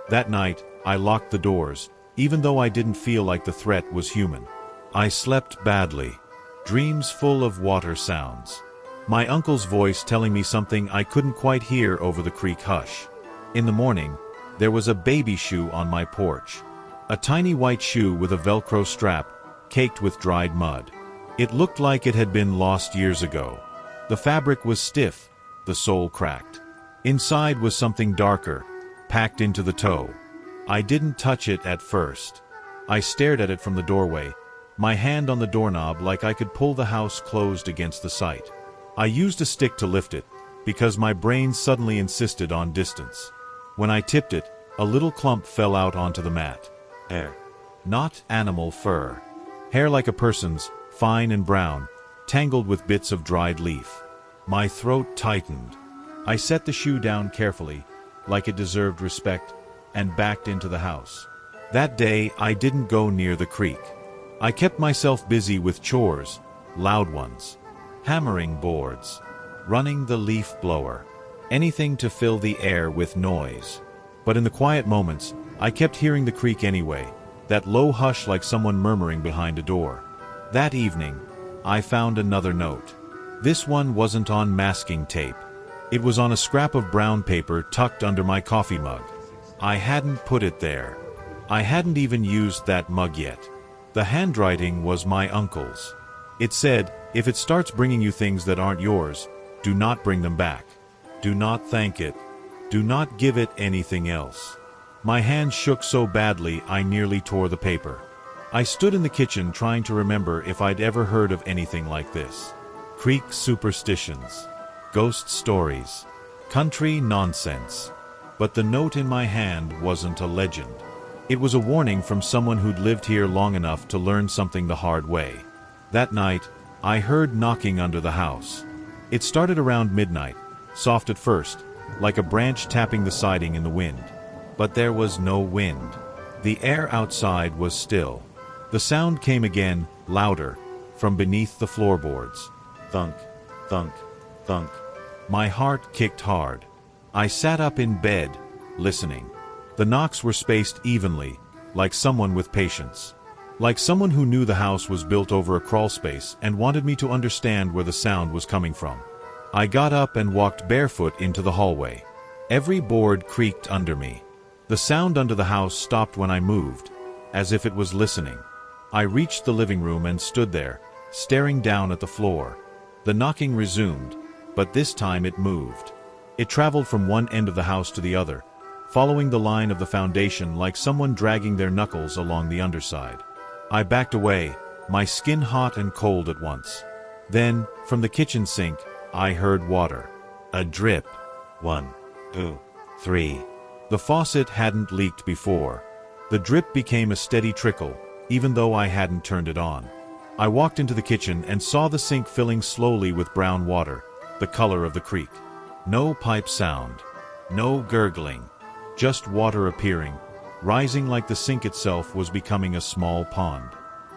That night, I locked the doors, even though I didn't feel like the threat was human. I slept badly. Dreams full of water sounds. My uncle's voice telling me something I couldn't quite hear over the creek hush. In the morning, there was a baby shoe on my porch. A tiny white shoe with a Velcro strap, caked with dried mud. It looked like it had been lost years ago. The fabric was stiff, the sole cracked. Inside was something darker, packed into the toe. I didn't touch it at first. I stared at it from the doorway, my hand on the doorknob like I could pull the house closed against the sight. I used a stick to lift it, because my brain suddenly insisted on distance. When I tipped it, a little clump fell out onto the mat. Hair. Not animal fur. Hair like a person's, fine and brown, tangled with bits of dried leaf. My throat tightened. I set the shoe down carefully, like it deserved respect, and backed into the house. That day, I didn't go near the creek. I kept myself busy with chores, loud ones, hammering boards, running the leaf blower, anything to fill the air with noise. But in the quiet moments, I kept hearing the creek anyway, that low hush like someone murmuring behind a door. That evening, I found another note. This one wasn't on masking tape. It was on a scrap of brown paper tucked under my coffee mug. I hadn't put it there. I hadn't even used that mug yet. The handwriting was my uncle's. It said, "If it starts bringing you things that aren't yours, do not bring them back. Do not thank it. Do not give it anything else." My hand shook so badly I nearly tore the paper. I stood in the kitchen trying to remember if I'd ever heard of anything like this. Creek superstitions, ghost stories, country nonsense. But the note in my hand wasn't a legend. It was a warning from someone who'd lived here long enough to learn something the hard way. That night, I heard knocking under the house. It started around midnight, soft at first, like a branch tapping the siding in the wind. But there was no wind. The air outside was still. The sound came again, louder, from beneath the floorboards. Thunk, thunk, thunk. My heart kicked hard. I sat up in bed, listening. The knocks were spaced evenly, like someone with patience. Like someone who knew the house was built over a crawl space and wanted me to understand where the sound was coming from. I got up and walked barefoot into the hallway. Every board creaked under me. The sound under the house stopped when I moved, as if it was listening. I reached the living room and stood there, staring down at the floor. The knocking resumed, but this time it moved. It traveled from one end of the house to the other, following the line of the foundation like someone dragging their knuckles along the underside. I backed away, my skin hot and cold at once. Then, from the kitchen sink, I heard water. A drip. 1, 2, 3. The faucet hadn't leaked before. The drip became a steady trickle, even though I hadn't turned it on. I walked into the kitchen and saw the sink filling slowly with brown water, the color of the creek. No pipe sound. No gurgling. Just water appearing, rising like the sink itself was becoming a small pond.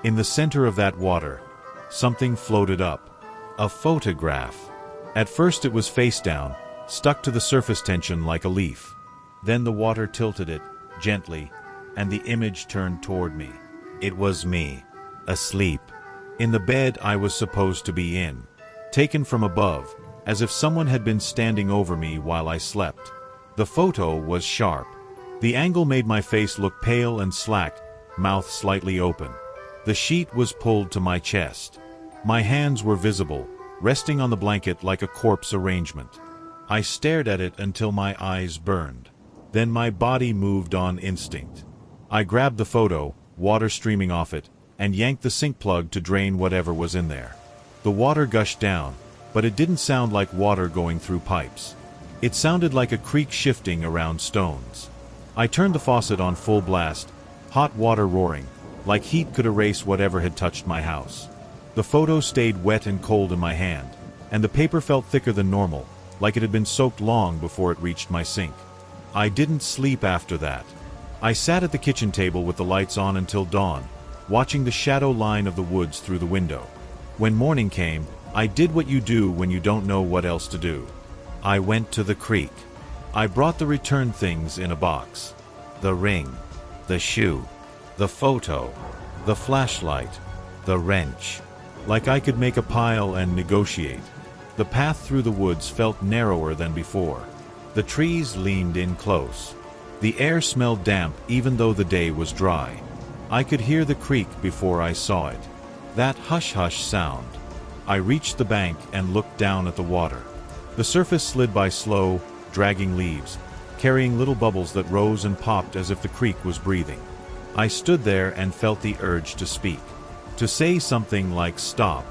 In the center of that water, something floated up. A photograph. At first it was face down, stuck to the surface tension like a leaf. Then the water tilted it, gently, and the image turned toward me. It was me, asleep, in the bed I was supposed to be in, taken from above, as if someone had been standing over me while I slept. The photo was sharp. The angle made my face look pale and slack, mouth slightly open. The sheet was pulled to my chest. My hands were visible, resting on the blanket like a corpse arrangement. I stared at it until my eyes burned. Then my body moved on instinct. I grabbed the photo, water streaming off it, and yanked the sink plug to drain whatever was in there. The water gushed down, but it didn't sound like water going through pipes. It sounded like a creek shifting around stones. I turned the faucet on full blast, hot water roaring, like heat could erase whatever had touched my house. The photo stayed wet and cold in my hand, and the paper felt thicker than normal, like it had been soaked long before it reached my sink. I didn't sleep after that. I sat at the kitchen table with the lights on until dawn, watching the shadow line of the woods through the window. When morning came, I did what you do when you don't know what else to do. I went to the creek. I brought the return things in a box. The ring, the shoe, the photo, the flashlight, the wrench. Like I could make a pile and negotiate. The path through the woods felt narrower than before. The trees leaned in close. The air smelled damp even though the day was dry. I could hear the creek before I saw it. That hush-hush sound. I reached the bank and looked down at the water. The surface slid by slow, dragging leaves, carrying little bubbles that rose and popped as if the creek was breathing. I stood there and felt the urge to speak. To say something like stop.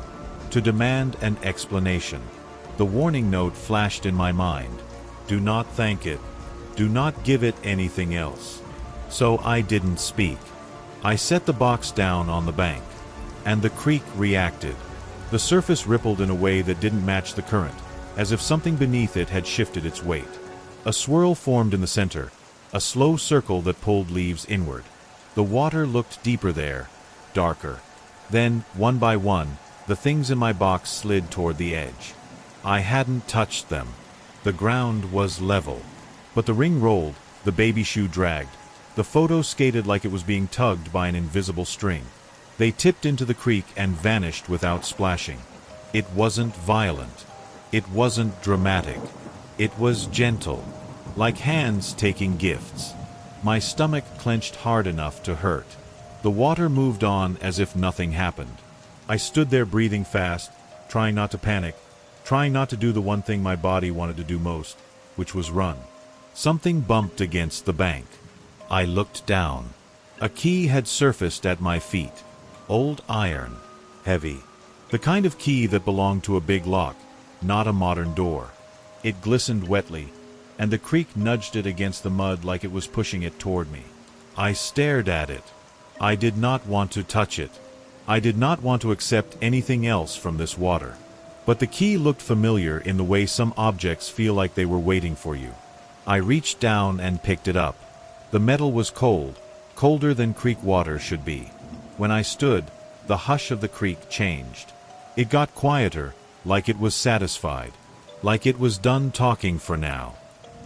To demand an explanation. The warning note flashed in my mind. Do not thank it. Do not give it anything else. So I didn't speak. I set the box down on the bank. And the creek reacted. The surface rippled in a way that didn't match the current, as if something beneath it had shifted its weight. A swirl formed in the center, a slow circle that pulled leaves inward. The water looked deeper there, darker. Then, one by one, the things in my box slid toward the edge. I hadn't touched them. The ground was level. But the ring rolled, the baby shoe dragged. The photo skated like it was being tugged by an invisible string. They tipped into the creek and vanished without splashing. It wasn't violent. It wasn't dramatic. It was gentle, like hands taking gifts. My stomach clenched hard enough to hurt. The water moved on as if nothing happened. I stood there breathing fast, trying not to panic, trying not to do the one thing my body wanted to do most, which was run. Something bumped against the bank. I looked down. A key had surfaced at my feet. Old iron. Heavy. The kind of key that belonged to a big lock, not a modern door. It glistened wetly, and the creek nudged it against the mud like it was pushing it toward me. I stared at it. I did not want to touch it. I did not want to accept anything else from this water. But the key looked familiar in the way some objects feel like they were waiting for you. I reached down and picked it up. The metal was cold, colder than creek water should be. When I stood, the hush of the creek changed. It got quieter, like it was satisfied, like it was done talking for now.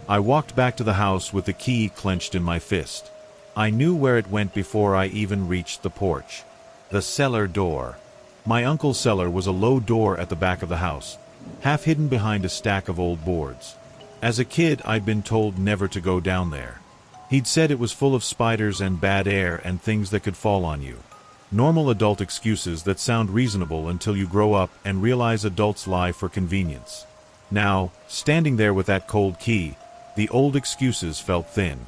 I walked back to the house with the key clenched in my fist. I knew where it went before I even reached the porch. The cellar door. My uncle's cellar was a low door at the back of the house, half hidden behind a stack of old boards. As a kid, I'd been told never to go down there. He'd said it was full of spiders and bad air and things that could fall on you. Normal adult excuses that sound reasonable until you grow up and realize adults lie for convenience. Now, standing there with that cold key, the old excuses felt thin.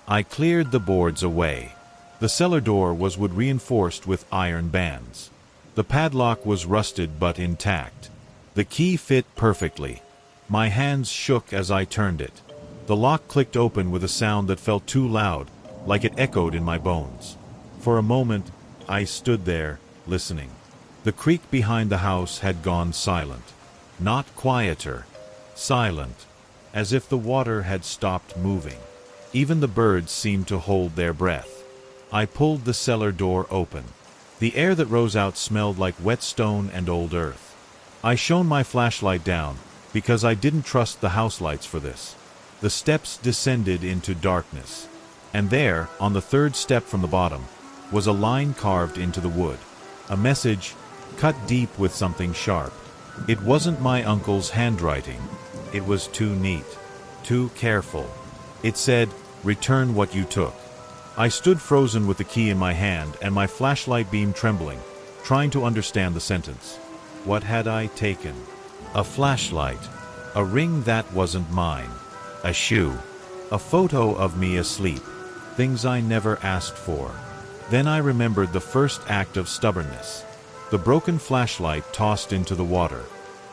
I cleared the boards away. The cellar door was wood reinforced with iron bands. The padlock was rusted but intact. The key fit perfectly. My hands shook as I turned it. The lock clicked open with a sound that felt too loud, like it echoed in my bones. For a moment, I stood there, listening. The creek behind the house had gone silent. Not quieter, silent, as if the water had stopped moving. Even the birds seemed to hold their breath. I pulled the cellar door open. The air that rose out smelled like wet stone and old earth. I shone my flashlight down, because I didn't trust the house lights for this. The steps descended into darkness. And there, on the third step from the bottom, was a line carved into the wood. A message, cut deep with something sharp. It wasn't my uncle's handwriting. It was too neat, too careful. It said, "Return what you took." I stood frozen with the key in my hand and my flashlight beam trembling, trying to understand the sentence. What had I taken? A flashlight. A ring that wasn't mine. A shoe. A photo of me asleep. Things I never asked for. Then I remembered the first act of stubbornness. The broken flashlight tossed into the water.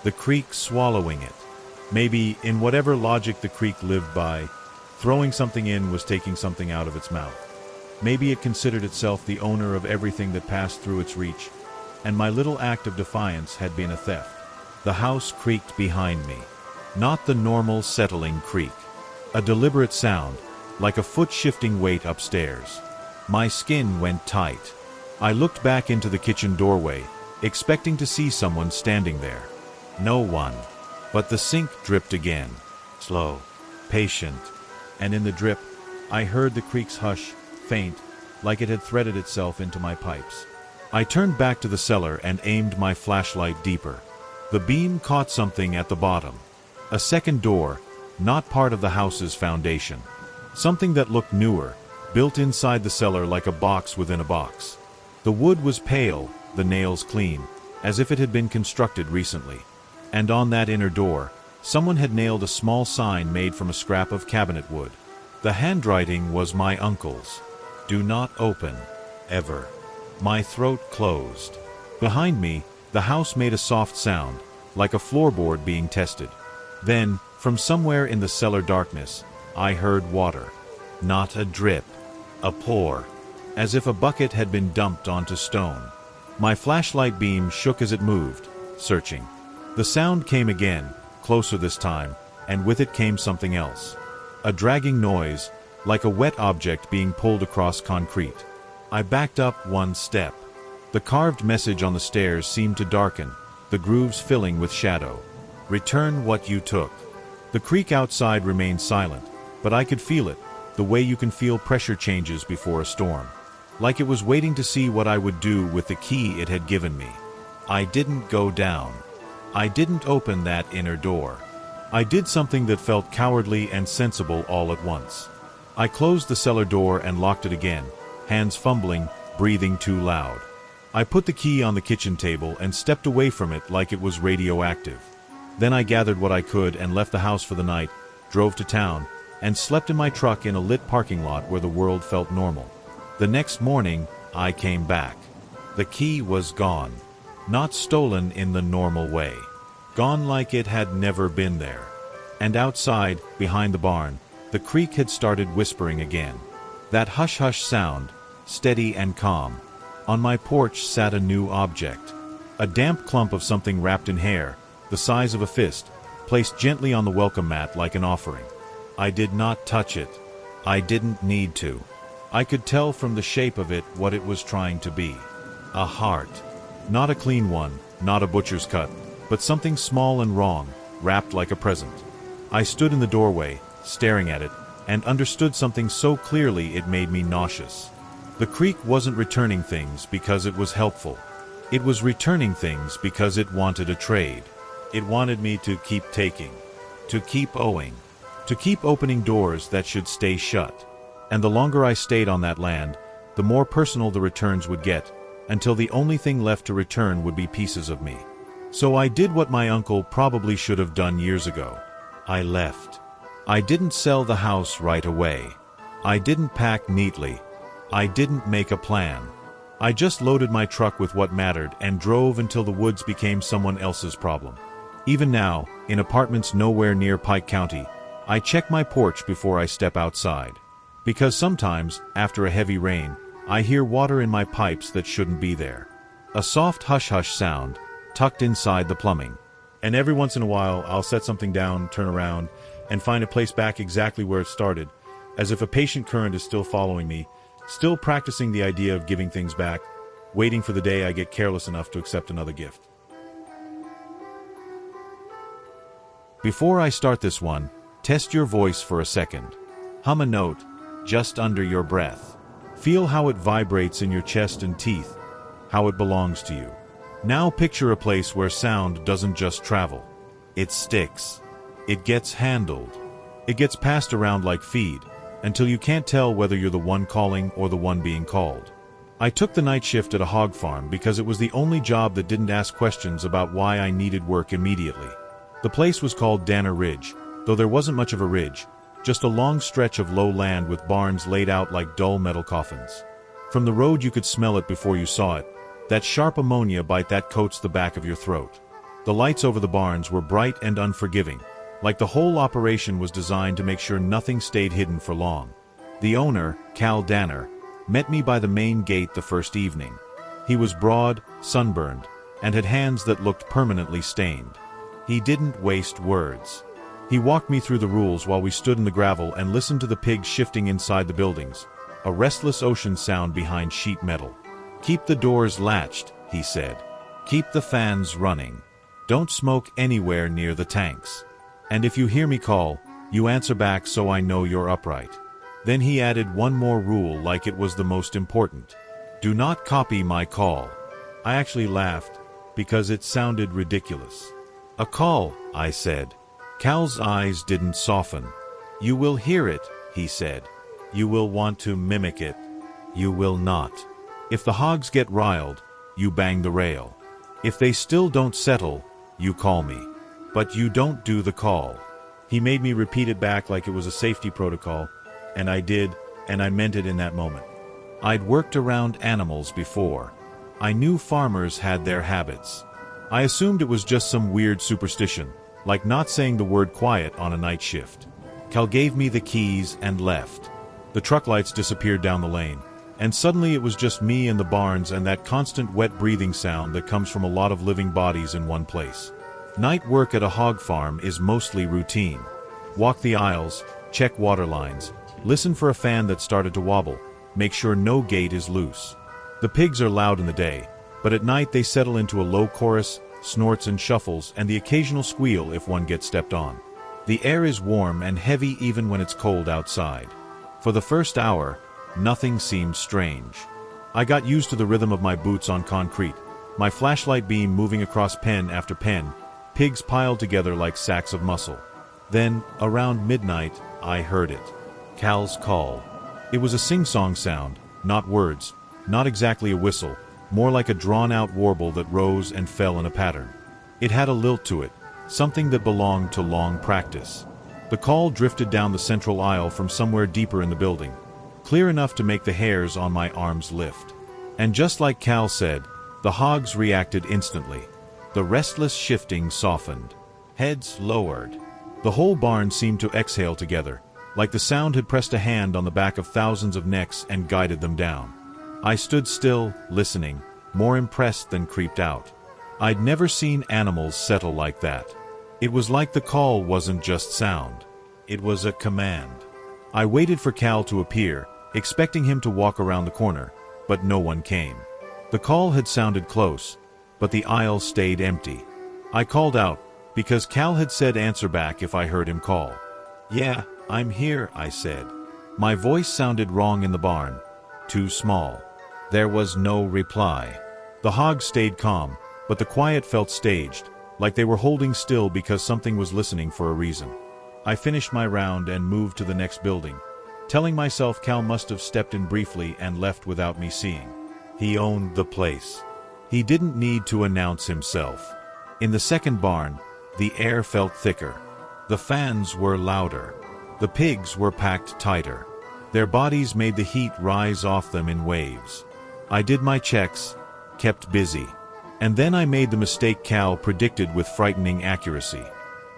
The creek swallowing it. Maybe, in whatever logic the creek lived by, throwing something in was taking something out of its mouth. Maybe it considered itself the owner of everything that passed through its reach, and my little act of defiance had been a theft. The house creaked behind me. Not the normal settling creak. A deliberate sound, like a foot-shifting weight upstairs. My skin went tight. I looked back into the kitchen doorway, expecting to see someone standing there. No one. But the sink dripped again. Slow. Patient. And in the drip, I heard the creek's hush, faint, like it had threaded itself into my pipes. I turned back to the cellar and aimed my flashlight deeper. The beam caught something at the bottom. A second door, not part of the house's foundation. Something that looked newer, built inside the cellar like a box within a box. The wood was pale, the nails clean, as if it had been constructed recently. And on that inner door, someone had nailed a small sign made from a scrap of cabinet wood. The handwriting was my uncle's. Do not open. Ever. My throat closed. Behind me, the house made a soft sound, like a floorboard being tested. Then, from somewhere in the cellar darkness, I heard water. Not a drip. A pour. As if a bucket had been dumped onto stone. My flashlight beam shook as it moved, searching. The sound came again, closer this time, and with it came something else. A dragging noise, like a wet object being pulled across concrete. I backed up one step. The carved message on the stairs seemed to darken, the grooves filling with shadow. Return what you took. The creek outside remained silent, but I could feel it, the way you can feel pressure changes before a storm. Like it was waiting to see what I would do with the key it had given me. I didn't go down. I didn't open that inner door. I did something that felt cowardly and sensible all at once. I closed the cellar door and locked it again, hands fumbling, breathing too loud. I put the key on the kitchen table and stepped away from it like it was radioactive. Then I gathered what I could and left the house for the night, drove to town, and slept in my truck in a lit parking lot where the world felt normal. The next morning, I came back. The key was gone. Not stolen in the normal way. Gone like it had never been there. And outside, behind the barn, the creek had started whispering again. That hush-hush sound, steady and calm. On my porch sat a new object. A damp clump of something wrapped in hair, the size of a fist, placed gently on the welcome mat like an offering. I did not touch it. I didn't need to. I could tell from the shape of it what it was trying to be. A heart. Not a clean one, not a butcher's cut, but something small and wrong, wrapped like a present. I stood in the doorway, staring at it, and understood something so clearly it made me nauseous. The creek wasn't returning things because it was helpful. It was returning things because it wanted a trade. It wanted me to keep taking, to keep owing, to keep opening doors that should stay shut. And the longer I stayed on that land, the more personal the returns would get, until the only thing left to return would be pieces of me. So I did what my uncle probably should have done years ago. I left. I didn't sell the house right away. I didn't pack neatly. I didn't make a plan. I just loaded my truck with what mattered and drove until the woods became someone else's problem. Even now, in apartments nowhere near Pike County, I check my porch before I step outside. Because sometimes, after a heavy rain, I hear water in my pipes that shouldn't be there. A soft hush-hush sound, tucked inside the plumbing. And every once in a while, I'll set something down, turn around, and find a place back exactly where it started, as if a patient current is still following me, still practicing the idea of giving things back, waiting for the day I get careless enough to accept another gift. Before I start this one, test your voice for a second. Hum a note, just under your breath. Feel how it vibrates in your chest and teeth, how it belongs to you. Now picture a place where sound doesn't just travel. It sticks. It gets handled. It gets passed around like feed, until you can't tell whether you're the one calling or the one being called. I took the night shift at a hog farm because it was the only job that didn't ask questions about why I needed work immediately. The place was called Danner Ridge, though there wasn't much of a ridge, just a long stretch of low land with barns laid out like dull metal coffins. From the road you could smell it before you saw it, that sharp ammonia bite that coats the back of your throat. The lights over the barns were bright and unforgiving, like the whole operation was designed to make sure nothing stayed hidden for long. The owner, Cal Danner, met me by the main gate the first evening. He was broad, sunburned, and had hands that looked permanently stained. He didn't waste words. He walked me through the rules while we stood in the gravel and listened to the pigs shifting inside the buildings, a restless ocean sound behind sheet metal. "Keep the doors latched," he said. "Keep the fans running. Don't smoke anywhere near the tanks. And if you hear me call, you answer back so I know you're upright." Then he added one more rule like it was the most important. "Do not copy my call." I actually laughed, because it sounded ridiculous. "A call," I said. Cal's eyes didn't soften. "You will hear it," he said. "You will want to mimic it. You will not. If the hogs get riled, you bang the rail. If they still don't settle, you call me. But you don't do the call." He made me repeat it back like it was a safety protocol, and I did, and I meant it in that moment. I'd worked around animals before. I knew farmers had their habits. I assumed it was just some weird superstition, like not saying the word quiet on a night shift. Cal gave me the keys and left. The truck lights disappeared down the lane, And suddenly it was just me and the barns and that constant wet breathing sound that comes from a lot of living bodies in one place. Night work at a hog farm is mostly routine. Walk the aisles, check water lines, listen for a fan that started to wobble, make sure no gate is loose. The pigs are loud in the day, but at night they settle into a low chorus, snorts and shuffles, and the occasional squeal if one gets stepped on. The air is warm and heavy even when it's cold outside. For the first hour, nothing seemed strange. I got used to the rhythm of my boots on concrete, my flashlight beam moving across pen after pen, pigs piled together like sacks of muscle. Then, around midnight, I heard it. Cal's call. It was a sing-song sound, not words, not exactly a whistle, more like a drawn-out warble that rose and fell in a pattern. It had a lilt to it, something that belonged to long practice. The call drifted down the central aisle from somewhere deeper in the building, clear enough to make the hairs on my arms lift. And just like Cal said, the hogs reacted instantly. The restless shifting softened. Heads lowered. The whole barn seemed to exhale together, like the sound had pressed a hand on the back of thousands of necks and guided them down. I stood still, listening, more impressed than creeped out. I'd never seen animals settle like that. It was like the call wasn't just sound. It was a command. I waited for Cal to appear, expecting him to walk around the corner, but no one came. The call had sounded close, but the aisle stayed empty. I called out, because Cal had said answer back if I heard him call. "Yeah, I'm here," I said. My voice sounded wrong in the barn. Too small. There was no reply. The hogs stayed calm, but the quiet felt staged, like they were holding still because something was listening for a reason. I finished my round and moved to the next building, telling myself Cal must have stepped in briefly and left without me seeing. He owned the place. He didn't need to announce himself. In the second barn, the air felt thicker. The fans were louder. The pigs were packed tighter. Their bodies made the heat rise off them in waves. I did my checks, kept busy. And then I made the mistake Cal predicted with frightening accuracy.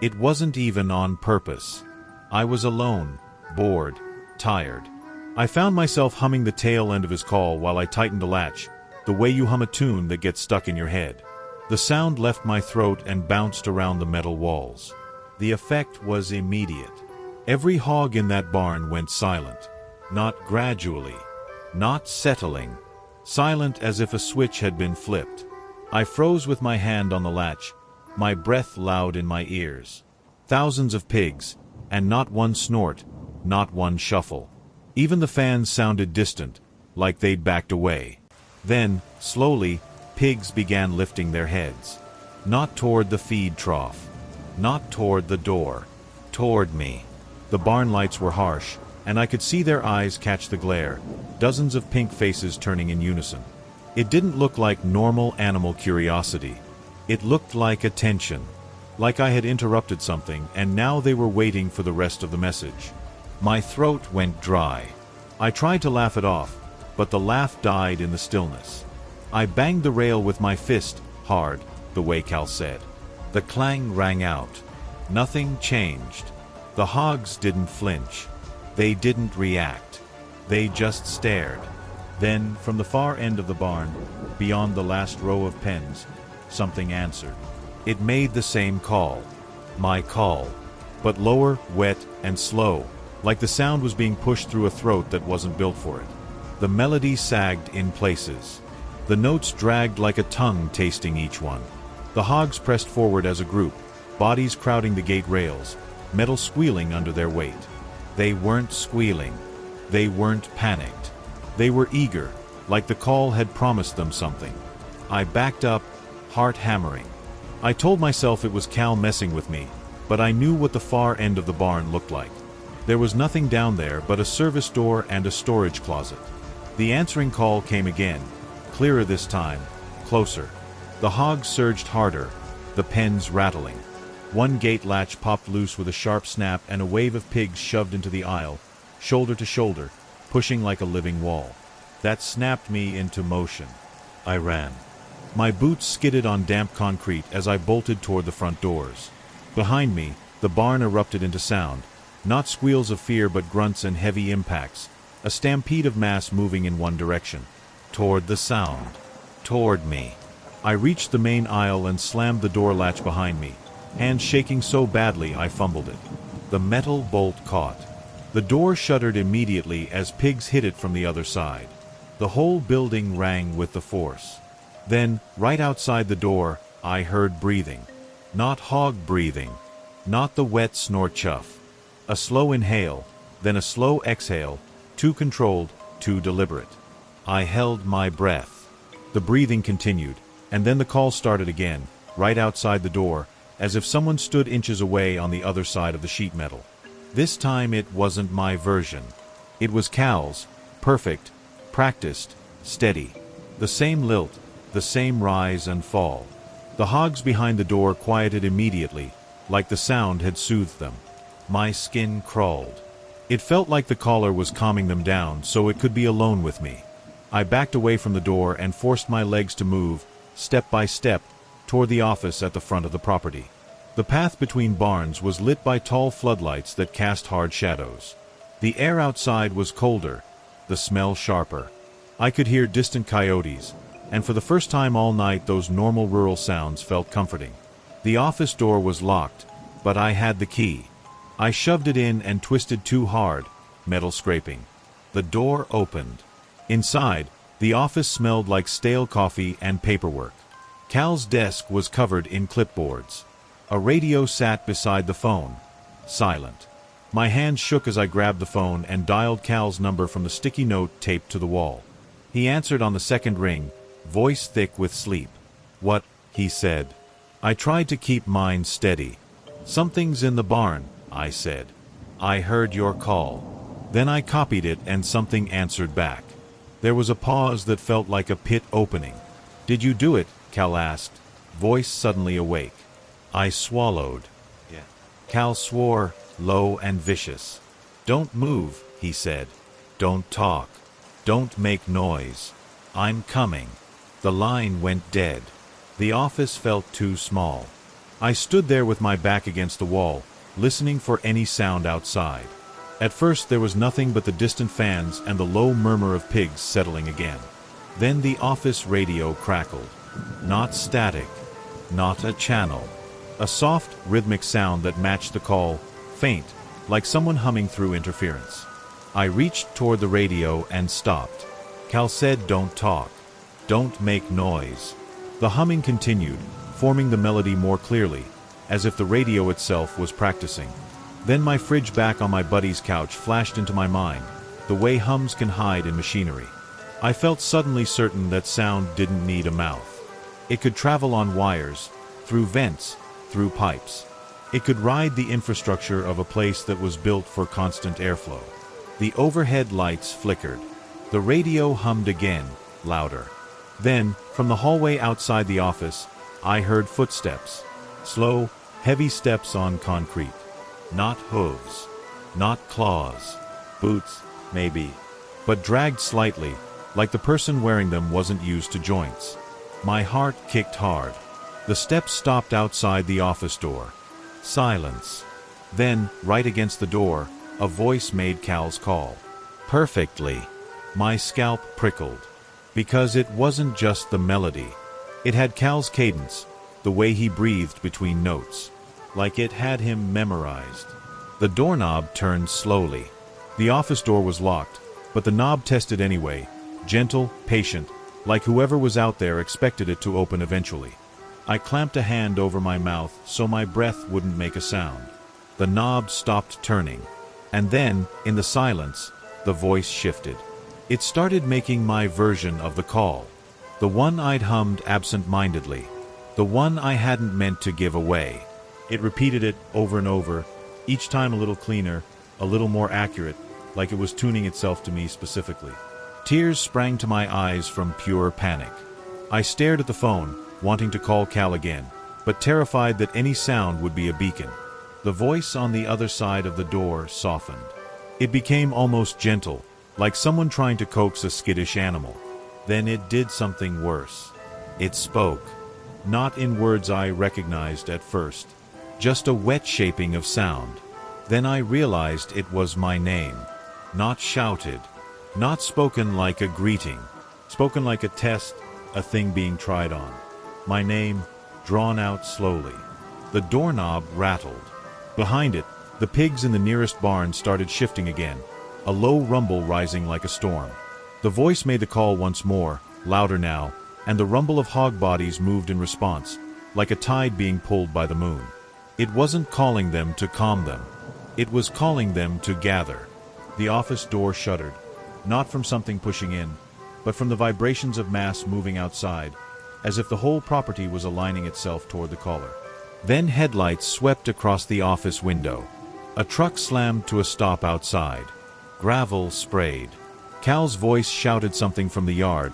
It wasn't even on purpose. I was alone, bored, tired. I found myself humming the tail end of his call while I tightened the latch, the way you hum a tune that gets stuck in your head. The sound left my throat and bounced around the metal walls. The effect was immediate. Every hog in that barn went silent. Not gradually, not settling. Silent as if a switch had been flipped. I froze with my hand on the latch, my breath loud in my ears. Thousands of pigs, and not one snort, not one shuffle. Even the fans sounded distant, like they'd backed away. Then, slowly, pigs began lifting their heads. Not toward the feed trough. Not toward the door. Toward me. The barn lights were harsh, and I could see their eyes catch the glare, dozens of pink faces turning in unison. It didn't look like normal animal curiosity. It looked like attention, like I had interrupted something and now they were waiting for the rest of the message. My throat went dry. I tried to laugh it off, but the laugh died in the stillness. I banged the rail with my fist, hard, the way Cal said. The clang rang out. Nothing changed. The hogs didn't flinch. They didn't react. They just stared. Then, from the far end of the barn, beyond the last row of pens, something answered. It made the same call. My call. But lower, wet, and slow, like the sound was being pushed through a throat that wasn't built for it. The melody sagged in places. The notes dragged like a tongue tasting each one. The hogs pressed forward as a group, bodies crowding the gate rails, metal squealing under their weight. They weren't squealing. They weren't panicked. They were eager, like the call had promised them something. I backed up, heart hammering. I told myself it was Cal messing with me, but I knew what the far end of the barn looked like. There was nothing down there but a service door and a storage closet. The answering call came again, clearer this time, closer. The hogs surged harder, the pens rattling. One gate latch popped loose with a sharp snap and a wave of pigs shoved into the aisle, shoulder to shoulder, pushing like a living wall. That snapped me into motion. I ran. My boots skidded on damp concrete as I bolted toward the front doors. Behind me, the barn erupted into sound, not squeals of fear but grunts and heavy impacts, A stampede of mass moving in one direction. Toward the sound. Toward me. I reached the main aisle and slammed the door latch behind me, hands shaking so badly I fumbled it. The metal bolt caught. The door shuttered immediately as pigs hit it from the other side. The whole building rang with the force. Then, right outside the door, I heard breathing. Not hog breathing. Not the wet snort chuff. A slow inhale, then a slow exhale, too controlled, too deliberate. I held my breath. The breathing continued, and then the call started again, right outside the door, as if someone stood inches away on the other side of the sheet metal. This time it wasn't my version. It was Cal's, perfect, practiced, steady. The same lilt, the same rise and fall. The hogs behind the door quieted immediately, like the sound had soothed them. My skin crawled. It felt like the caller was calming them down so it could be alone with me. I backed away from the door and forced my legs to move, step by step, toward the office at the front of the property. The path between barns was lit by tall floodlights that cast hard shadows. The air outside was colder, the smell sharper. I could hear distant coyotes, and for the first time all night those normal rural sounds felt comforting. The office door was locked, but I had the key. I shoved it in and twisted too hard, metal scraping. The door opened. Inside, the office smelled like stale coffee and paperwork. Cal's desk was covered in clipboards. A radio sat beside the phone, silent. My hands shook as I grabbed the phone and dialed Cal's number from the sticky note taped to the wall. He answered on the second ring, voice thick with sleep. "What?" he said. I tried to keep mine steady. "Something's in the barn," I said. "I heard your call." Then I copied it and something answered back. There was a pause that felt like a pit opening. "Did you do it?" Cal asked, voice suddenly awake. I swallowed. Yeah. Cal swore, low and vicious. "Don't move," he said. "Don't talk. Don't make noise. I'm coming." The line went dead. The office felt too small. I stood there with my back against the wall, listening for any sound outside. At first there was nothing but the distant fans and the low murmur of pigs settling again. Then the office radio crackled. Not static, not a channel. A soft, rhythmic sound that matched the call, faint, like someone humming through interference. I reached toward the radio and stopped. Cal said, "Don't talk. Don't make noise." The humming continued, forming the melody more clearly, as if the radio itself was practicing. Then my fridge back on my buddy's couch flashed into my mind, the way hums can hide in machinery. I felt suddenly certain that sound didn't need a mouth. It could travel on wires, through vents, through pipes. It could ride the infrastructure of a place that was built for constant airflow. The overhead lights flickered. The radio hummed again, louder. Then, from the hallway outside the office, I heard footsteps. Slow, heavy steps on concrete. Not hooves. Not claws. Boots, maybe. But dragged slightly, like the person wearing them wasn't used to joints. My heart kicked hard. The steps stopped outside the office door. Silence. Then, right against the door, a voice made Cal's call. Perfectly. My scalp prickled. Because it wasn't just the melody. It had Cal's cadence, the way he breathed between notes. Like it had him memorized. The doorknob turned slowly. The office door was locked, but the knob tested anyway, gentle, patient, like whoever was out there expected it to open eventually. I clamped a hand over my mouth so my breath wouldn't make a sound. The knob stopped turning. And then, in the silence, the voice shifted. It started making my version of the call. The one I'd hummed absent-mindedly. The one I hadn't meant to give away. It repeated it over and over, each time a little cleaner, a little more accurate, like it was tuning itself to me specifically. Tears sprang to my eyes from pure panic. I stared at the phone, wanting to call Cal again, but terrified that any sound would be a beacon. The voice on the other side of the door softened. It became almost gentle, like someone trying to coax a skittish animal. Then it did something worse. It spoke. Not in words I recognized at first. Just a wet shaping of sound. Then I realized it was my name. Not shouted. Not spoken like a greeting, spoken like a test, a thing being tried on. My name, drawn out slowly. The doorknob rattled. Behind it, the pigs in the nearest barn started shifting again, a low rumble rising like a storm. The voice made the call once more, louder now, and the rumble of hog bodies moved in response, like a tide being pulled by the moon. It wasn't calling them to calm them. It was calling them to gather. The office door shuddered, not from something pushing in, but from the vibrations of mass moving outside, as if the whole property was aligning itself toward the caller. Then headlights swept across the office window. A truck slammed to a stop outside. Gravel sprayed. Cal's voice shouted something from the yard,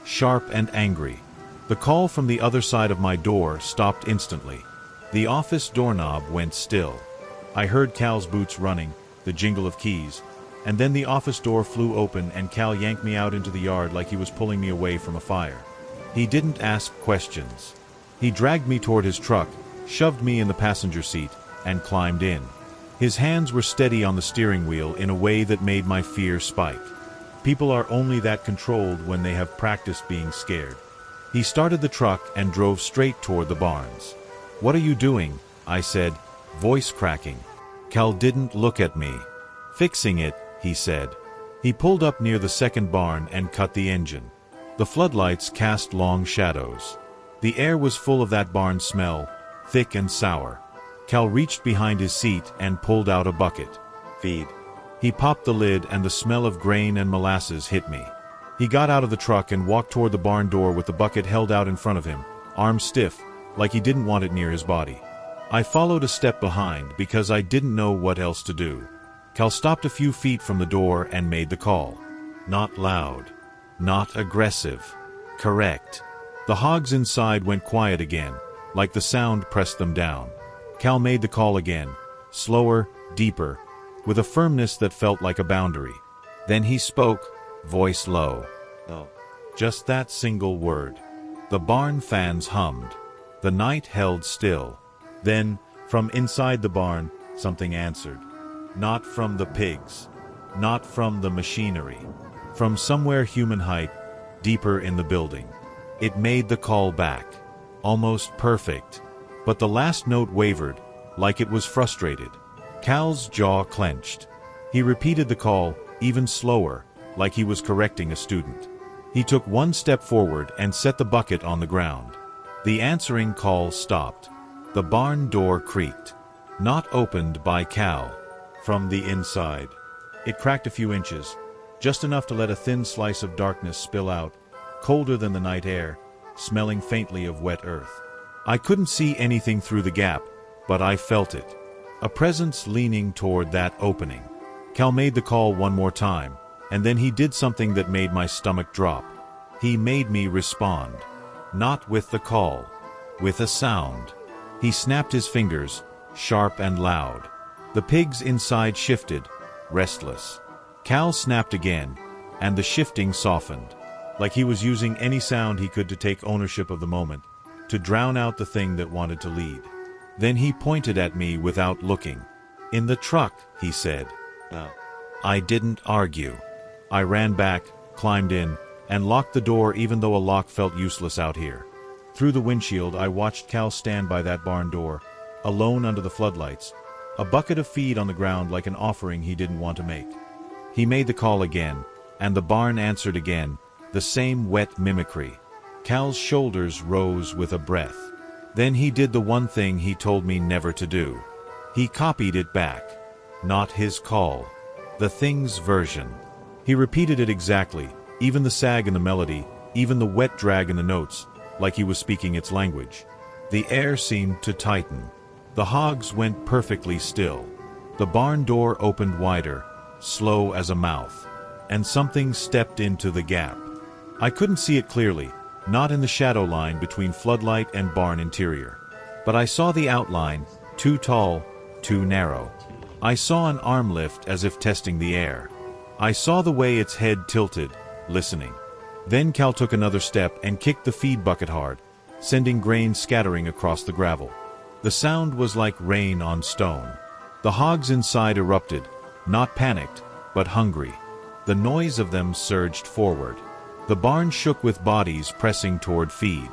sharp and angry. The call from the other side of my door stopped instantly. The office doorknob went still. I heard Cal's boots running, the jingle of keys, and then the office door flew open and Cal yanked me out into the yard like he was pulling me away from a fire. He didn't ask questions. He dragged me toward his truck, shoved me in the passenger seat, and climbed in. His hands were steady on the steering wheel in a way that made my fear spike. People are only that controlled when they have practiced being scared. He started the truck and drove straight toward the barns. "What are you doing?" I said, voice cracking. Cal didn't look at me. "Fixing it," he said. He pulled up near the second barn and cut the engine. The floodlights cast long shadows. The air was full of that barn smell, thick and sour. Cal reached behind his seat and pulled out a bucket. "Feed." He popped the lid and the smell of grain and molasses hit me. He got out of the truck and walked toward the barn door with the bucket held out in front of him, arms stiff, like he didn't want it near his body. I followed a step behind because I didn't know what else to do. Cal stopped a few feet from the door and made the call. Not loud. Not aggressive. Correct. The hogs inside went quiet again, like the sound pressed them down. Cal made the call again, slower, deeper, with a firmness that felt like a boundary. Then he spoke, voice low. "No." Just that single word. The barn fans hummed. The night held still. Then, from inside the barn, something answered. Not from the pigs. Not from the machinery. From somewhere human height, deeper in the building. It made the call back. Almost perfect. But the last note wavered, like it was frustrated. Cal's jaw clenched. He repeated the call, even slower, like he was correcting a student. He took one step forward and set the bucket on the ground. The answering call stopped. The barn door creaked. Not opened by Cal. From the inside. It cracked a few inches, just enough to let a thin slice of darkness spill out, colder than the night air, smelling faintly of wet earth. I couldn't see anything through the gap, but I felt it. A presence leaning toward that opening. Cal made the call one more time, and then he did something that made my stomach drop. He made me respond. Not with the call. With a sound. He snapped his fingers, sharp and loud. The pigs inside shifted, restless. Cal snapped again, and the shifting softened, like he was using any sound he could to take ownership of the moment, to drown out the thing that wanted to lead. Then he pointed at me without looking. "In the truck," he said. "Oh." I didn't argue. I ran back, climbed in, and locked the door even though a lock felt useless out here. Through the windshield I watched Cal stand by that barn door, alone under the floodlights, a bucket of feed on the ground like an offering he didn't want to make. He made the call again, and the barn answered again, the same wet mimicry. Cal's shoulders rose with a breath. Then he did the one thing he told me never to do. He copied it back. Not his call. The thing's version. He repeated it exactly, even the sag in the melody, even the wet drag in the notes, like he was speaking its language. The air seemed to tighten. The hogs went perfectly still. The barn door opened wider, slow as a mouth, and something stepped into the gap. I couldn't see it clearly, not in the shadow line between floodlight and barn interior. But I saw the outline, too tall, too narrow. I saw an arm lift as if testing the air. I saw the way its head tilted, listening. Then Cal took another step and kicked the feed bucket hard, sending grain scattering across the gravel. The sound was like rain on stone. The hogs inside erupted, not panicked, but hungry. The noise of them surged forward. The barn shook with bodies pressing toward feed.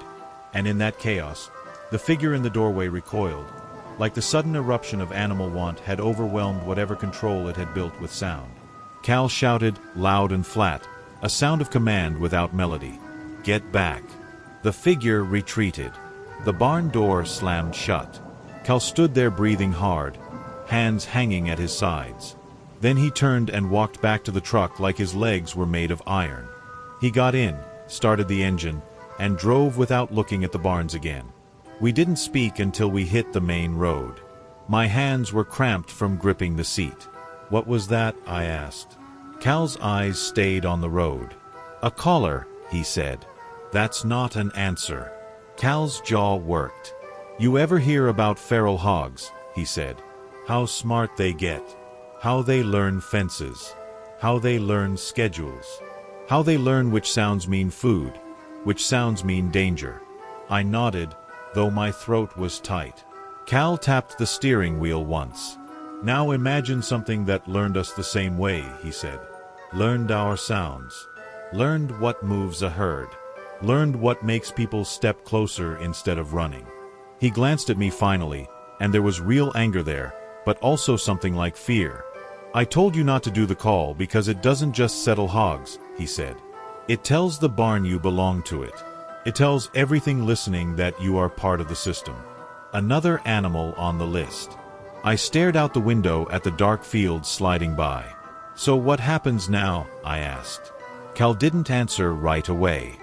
And in that chaos, the figure in the doorway recoiled, like the sudden eruption of animal want had overwhelmed whatever control it had built with sound. Cal shouted, loud and flat, a sound of command without melody. "Get back." The figure retreated. The barn door slammed shut. Cal stood there breathing hard, hands hanging at his sides. Then he turned and walked back to the truck like his legs were made of iron. He got in, started the engine, and drove without looking at the barns again. We didn't speak until we hit the main road. My hands were cramped from gripping the seat. "What was that?" I asked. Cal's eyes stayed on the road. "A collar," he said. "That's not an answer." Cal's jaw worked. "You ever hear about feral hogs?" he said. "How smart they get. How they learn fences. How they learn schedules. How they learn which sounds mean food, which sounds mean danger." I nodded, though my throat was tight. Cal tapped the steering wheel once. "Now imagine something that learned us the same way," he said. "Learned our sounds. Learned what moves a herd. Learned what makes people step closer instead of running." He glanced at me finally, and there was real anger there, but also something like fear. "I told you not to do the call because it doesn't just settle hogs," he said. "It tells the barn you belong to it. It tells everything listening that you are part of the system." Another animal on the list. I stared out the window at the dark fields sliding by. "So what happens now?" I asked. Cal didn't answer right away.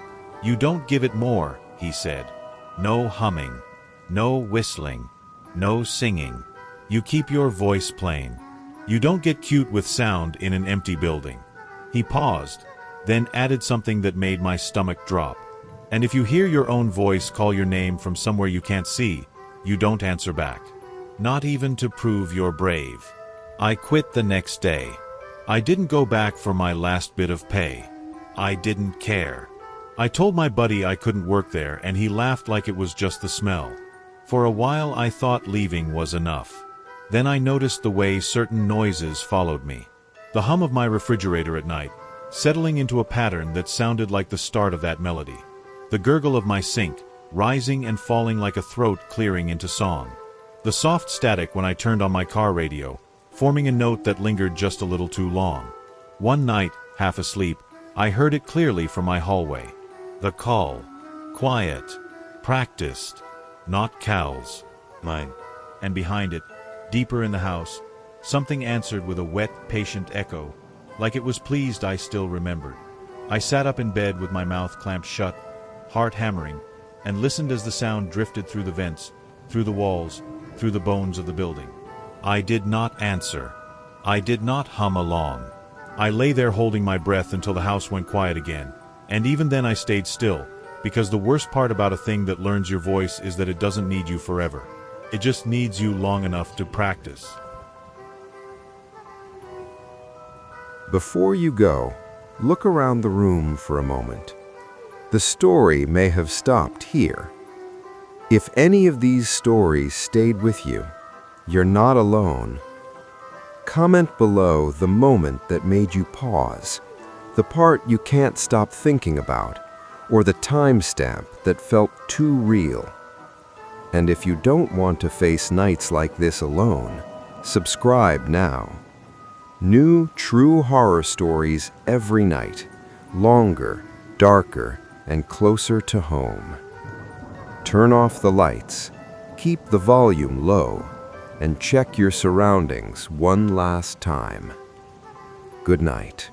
"You don't give it more," he said. "No humming. No whistling. No singing. You keep your voice plain. You don't get cute with sound in an empty building." He paused, then added something that made my stomach drop. "And if you hear your own voice call your name from somewhere you can't see, you don't answer back. Not even to prove you're brave." I quit the next day. I didn't go back for my last bit of pay. I didn't care. I told my buddy I couldn't work there, and he laughed like it was just the smell. For a while I thought leaving was enough. Then I noticed the way certain noises followed me. The hum of my refrigerator at night, settling into a pattern that sounded like the start of that melody. The gurgle of my sink, rising and falling like a throat clearing into song. The soft static when I turned on my car radio, forming a note that lingered just a little too long. One night, half asleep, I heard it clearly from my hallway. The call. Quiet. Practiced. Not Cal's. Mine. And behind it, deeper in the house, something answered with a wet, patient echo, like it was pleased I still remembered. I sat up in bed with my mouth clamped shut, heart hammering, and listened as the sound drifted through the vents, through the walls, through the bones of the building. I did not answer. I did not hum along. I lay there holding my breath until the house went quiet again, and even then I stayed still, because the worst part about a thing that learns your voice is that it doesn't need you forever. It just needs you long enough to practice. Before you go, look around the room for a moment. The story may have stopped here. If any of these stories stayed with you, you're not alone. Comment below the moment that made you pause, the part you can't stop thinking about, or the timestamp that felt too real. And if you don't want to face nights like this alone, subscribe now. New true horror stories every night, longer, darker, and closer to home. Turn off the lights, keep the volume low, and check your surroundings one last time. Good night.